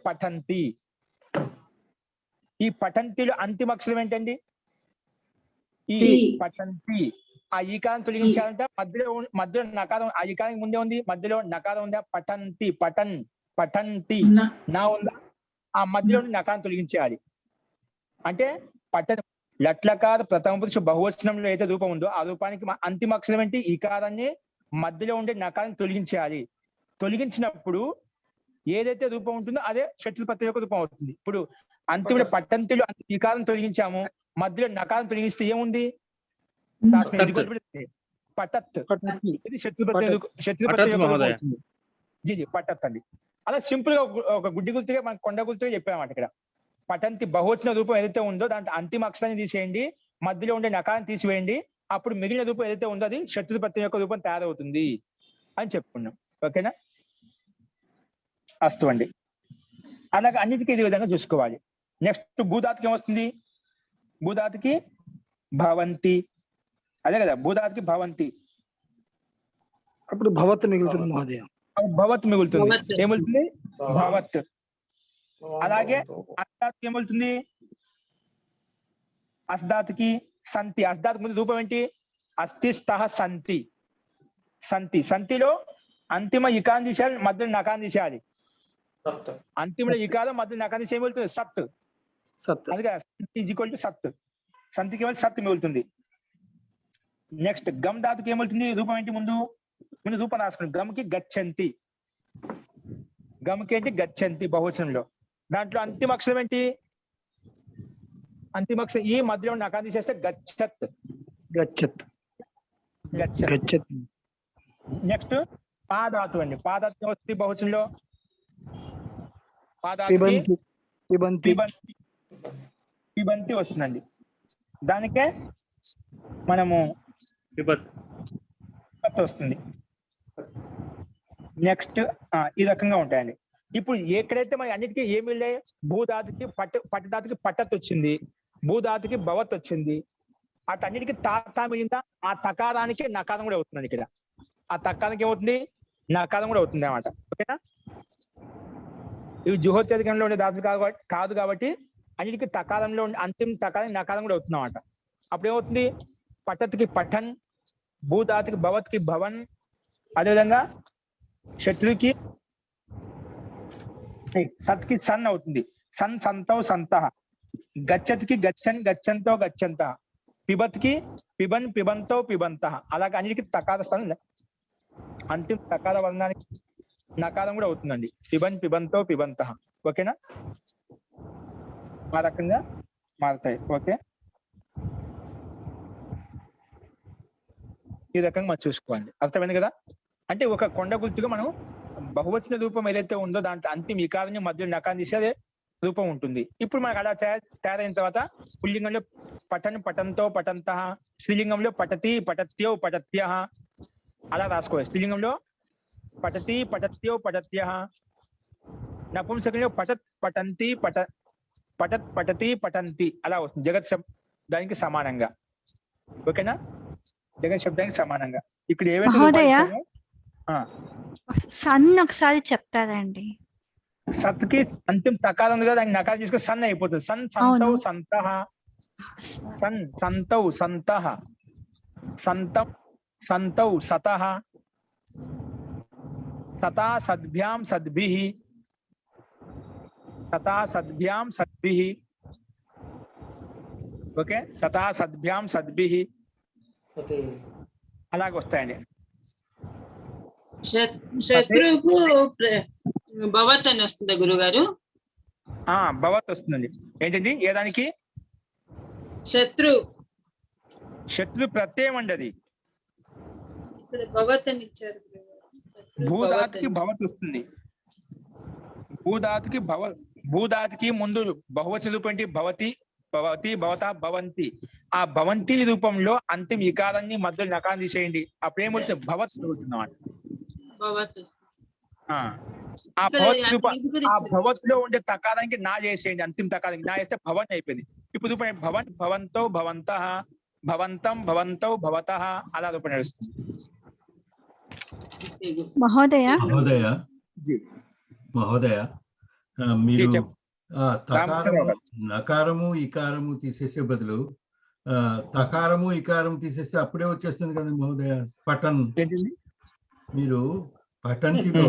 పఠంతి. ఈ పఠంతిలో అంతిమ అక్షరం ఏంటండి? ఈ పఠంతి. ఆ ఈకారం తొలగించాలంటే మధ్యలో నకారం, ఆ ఈకారానికి ముందే ఉంది, మధ్యలో నకారం ఉందా? పఠంతి నా ఉందా? ఆ మధ్యలో నకారం తొలగించేయాలి. అంటే లట్లకార ప్రథమ పురుష బహువచనంలో ఏదైతే రూపం ఉందో ఆ రూపానికి అంతిమ అక్షరం ఏంటి? ఈకారాన్ని, మధ్యలో ఉండే నకారాన్ని తొలగించేయాలి. తొలగించినప్పుడు ఏదైతే రూపం ఉంటుందో అదే శత్రు ప్రత్యయం యొక్క రూపం అవుతుంది. ఇప్పుడు అంతిమ పట్టంతిలో ఈకారం తొలగించాము, మధ్యలో నకారం తొలగిస్తే ఏముంది? పటత్. ఇది శత్రు ప్రత్యయం అవుతుంది. పటత్ అండి. అలా సింపుల్ గా ఒక గుడ్డి గుర్తుగా మనం కొండ గుర్తుగా చెప్పామన్నమాట. ఇక్కడ పటంతి బహువచన రూపం ఏదైతే ఉందో దాంట్లో అంతిమ అక్షరాన్ని తీసేయండి, మధ్యలో ఉండే నకారాన్ని తీసివేయండి, అప్పుడు మిగిలిన రూపం ఏదైతే ఉందో అది శత్రు ప్రత్యయం యొక్క రూపం తయారవుతుంది అని చెప్పుకున్నాం. ఓకేనా? అస్తు అండి. అలాగే అన్నిటికీ ఇదే విధంగా చూసుకోవాలి. నెక్స్ట్ భూధాతుకి ఏమొస్తుంది? భూధాతుకి భవంతి. అదే కదా, భూధాతుకి భవంతి. అప్పుడు భవత్ మిగులుతుంది మహోదయ. భవత్ మిగులుతుంది. ఏమిగులుతుంది? భవత్. అలాగే అస్ధాతుకి ఏమవుతుంది? అస్ధాతుకి సంతి. అస్ధాతు ముందు రూపం ఏంటి? అస్థిస్థ సంతి. సంతిలో అంతిమ ఇకారం తీసేయాలి, మధ్యలో నకారం తీసేయాలి. అంతిమలో ఇకారం, మధ్యలో నకారం తీసి ఏమవుతుంది? సత్. అందుకే సత్. సంతికి సత్ మిగులుతుంది. నెక్స్ట్ గమ్ ధాతుకి ఏమవుతుంది? రూపం ఏంటి? ముందు రూపం రాసుకుని గమ్కి గచ్చంతి. గమ్కి ఏంటి? గచ్చంతి బహువచనంలో. దాంట్లో అంతిమ అక్షరం ఏంటి? అంతిమ అక్షరం ఈ మధ్యలో నకారం తీసేస్తే గచ్చత్. నెక్స్ట్ పాధాతు అండి. పాధాతు వస్తుంది బహువచనంలో. పిబంతి వస్తుందండి. దానికే మనము వస్తుంది. నెక్స్ట్ ఈ రకంగా ఉంటాయండి. ఇప్పుడు ఎక్కడైతే మరి అన్నిటికీ ఏమి వెళ్ళాయి? భూధాతుకి పట్టధాతుకి పట్టత్ వచ్చింది, భూధాతుకి భవత్ వచ్చింది. అటన్నిటికీ తాతా మిగిందా? ఆ తకారానికి నకారం కూడా అవుతుందండి. ఇక్కడ ఆ తకారానికి ఏమవుతుంది? నకారం కూడా అవుతుంది అన్నమాట. ఓకేనా? ఇవి జుహోత్యధికంలో ఉండే ధాతులు కాదు కాబట్టి అన్నిటికీ తకారంలో ఉండే అంతిమ తకారం నకారం కూడా అవుతుంది అన్నమాట. అప్పుడు ఏమవుతుంది? పట్టత్కి పఠన్, భూధాతుకి భవత్కి భవన్, అదేవిధంగా శత్రుకి సత్కి సన్ అవుతుంది. సన్ సంతౌ సంతః, గచ్చత్కి గచ్చన్ గచ్చంతో గచ్చంత, పిబత్కి పిబన్ పిబంతో పిబంతః. అలాగే అన్నిటికీ తకార స్థానం అంతిమ తకార వర్ణానికి నకారం కూడా అవుతుందండి. పిబన్ పిబంతో పిబంతః. ఓకేనా? ఆ రకంగా మారుతాయి. ఓకే, ఈ రకంగా మనం చూసుకోవాలి. అర్థమైంది కదా? అంటే ఒక కొండ గుర్తుగా మనం బహువచన రూపం ఏదైతే ఉందో దాంట్లో అంతిమ ఇకారాన్ని మధ్యలో నకారం తీసే రూపం ఉంటుంది. ఇప్పుడు మనకు అలా తయారైన తర్వాత పుల్లింగంలో పఠన్ పఠంతో పఠంతః, స్త్రీలింగంలో పఠతి పఠత్యో పఠత్యః అలా రాసుకోవాలి. స్త్రీలింగంలో పఠతి పఠత్యో పఠత్యః, నపుంసకంలో పఠత్ పఠంతి పఠత్ పఠతి పఠంతి అలా వస్తుంది. జగత్ దానికి సమానంగా. ఓకేనా? జగత్ శబ్దానికి సమానంగా. ఇక్కడ ఏవైతే సన్ ఒకసారి చెప్తారండి. సత్కి అంతిమ తకారం ఉంది కదా, దానికి నకారం తీసుకొని సన్ అయిపోతుంది. సన్ సంతౌ సంతః, సంతౌ సంతః, సంతం సంతౌ సతః, సతా సద్భ్యాం సద్భిః, సతా సద్భ్యాం సద్భిః. ఓకే, సతా సద్భ్యాం సద్భిః అలాగ వస్తాయండి. శత్రువుకు భవత్ అని వస్తుందా గురుగారు? భవత్ వస్తుందండి. ఏంటండి ఏ దానికి? శత్రు ప్రత్యయం అండి అది. ఇక్కడ భవత్ అని ఇచ్చారు. భూధాతుకి భవత్ వస్తుంది. భూధాతుకి ముందు బహువచన రూపం ఏంటి? భవతి, భవతి, భవత, భవంతి. ఆ భవంతి రూపంలో అంతిమ వికారాన్ని మధ్యలో నకారం తీసేయండి. అప్పుడేమొస్తే భవత్ అవుతుందన్నమాట. ఆ భవత్ లో ఉండే తకారానికి నా చేసేయండి. అంతిమ తకారానికి నా చేస్తే భవన్ అయిపోయింది. ఇప్పుడు రూపం భవన్, భవంతో, భవంతః, భవంతం, భవంతౌ, భవతః అలా రూపం నడుస్తుంది. మహోదయ మీరు నకారము ఇకారము తీసేసే బదులు తకారము ఇకారం తీసేస్తే అప్పుడే వచ్చేస్తుంది కదా మహోదయ. పఠన్ మీరు పఠంతిలో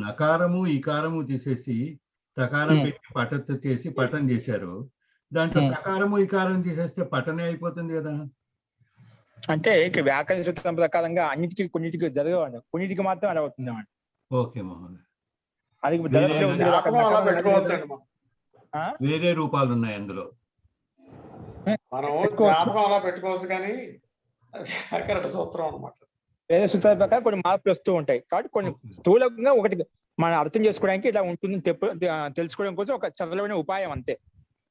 నకారము ఇకారము తీసేసి తకారం పెట్టి పఠత్ చేసి పఠన్ చేశారు. దాంట్లో తకారము ఇకారం తీసేస్తే పఠనే అయిపోతుంది కదా. అంటే ఇక వ్యాకరణ సూత్రం ప్రకారంగా అన్నిటికీ కొన్నిటికి జరగవండి, కొన్నిటికి మాత్రం అలా అవుతుంది అన్నమాట. ఓకే మహోదయ. అది వేరే రూపాలు ఉన్నాయి అందులో. మనం జ్ఞాపకం అలా పెట్టుకోవచ్చు కానీ కరెక్ట్ సూత్రం అన్నమాట. వేరే సూత్రాల ప్రకారం కొన్ని మార్పులు వస్తూ ఉంటాయి. కాబట్టి కొన్ని స్థూలంగా ఒకటి మనం అర్థం చేసుకోవడానికి ఇలా ఉంటుంది తెలుసుకోవడం కోసం ఒక చదవమైన ఉపాయం అంతే,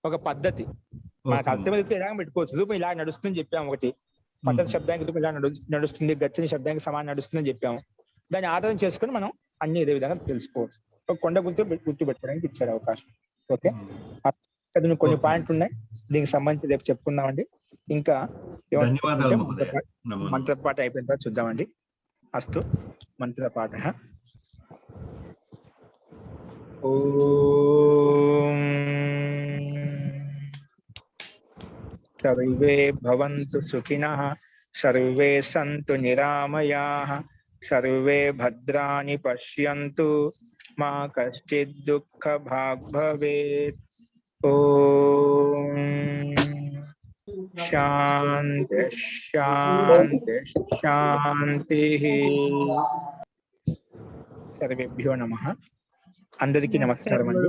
ఒక పద్ధతి. మనకు అర్థమైతే ఇలా పెట్టుకోవచ్చు. రూపం ఇలా నడుస్తుందని చెప్పాము. ఒకటి పద్ధతి శబ్దానికి రూపం ఇలా నడుస్తుంది, గచ్చని శబ్దానికి సమానం నడుస్తుందని చెప్పాము. దాన్ని ఆధారం చేసుకుని మనం అన్ని ఇదే విధంగా తెలుసుకోవచ్చు. ఒక కొండ గుర్తు పెట్టుకోవడానికి ఇచ్చారు అవకాశం. ఓకే, కొన్ని పాయింట్లు ఉన్నాయి, దీనికి సంబంధించి రేపు చెప్పుకుందామండి. ఇంకా మంత్రపాఠ అయిపోయిన తర్వాత చూద్దామండి. అస్తు మంత్రపాఠ. ఓం సర్వే భవంతు సుఖినః, సర్వే సంతు నిరామయాః, సర్వే భద్రాణి పశ్యంతు, మా కశ్చిద్ దుఃఖ భాగ్ భవేత్. ఓం శాంతి శాంతి శాంతి. సర్వేభ్యో నమః. అందరికీ నమస్కారం అండి.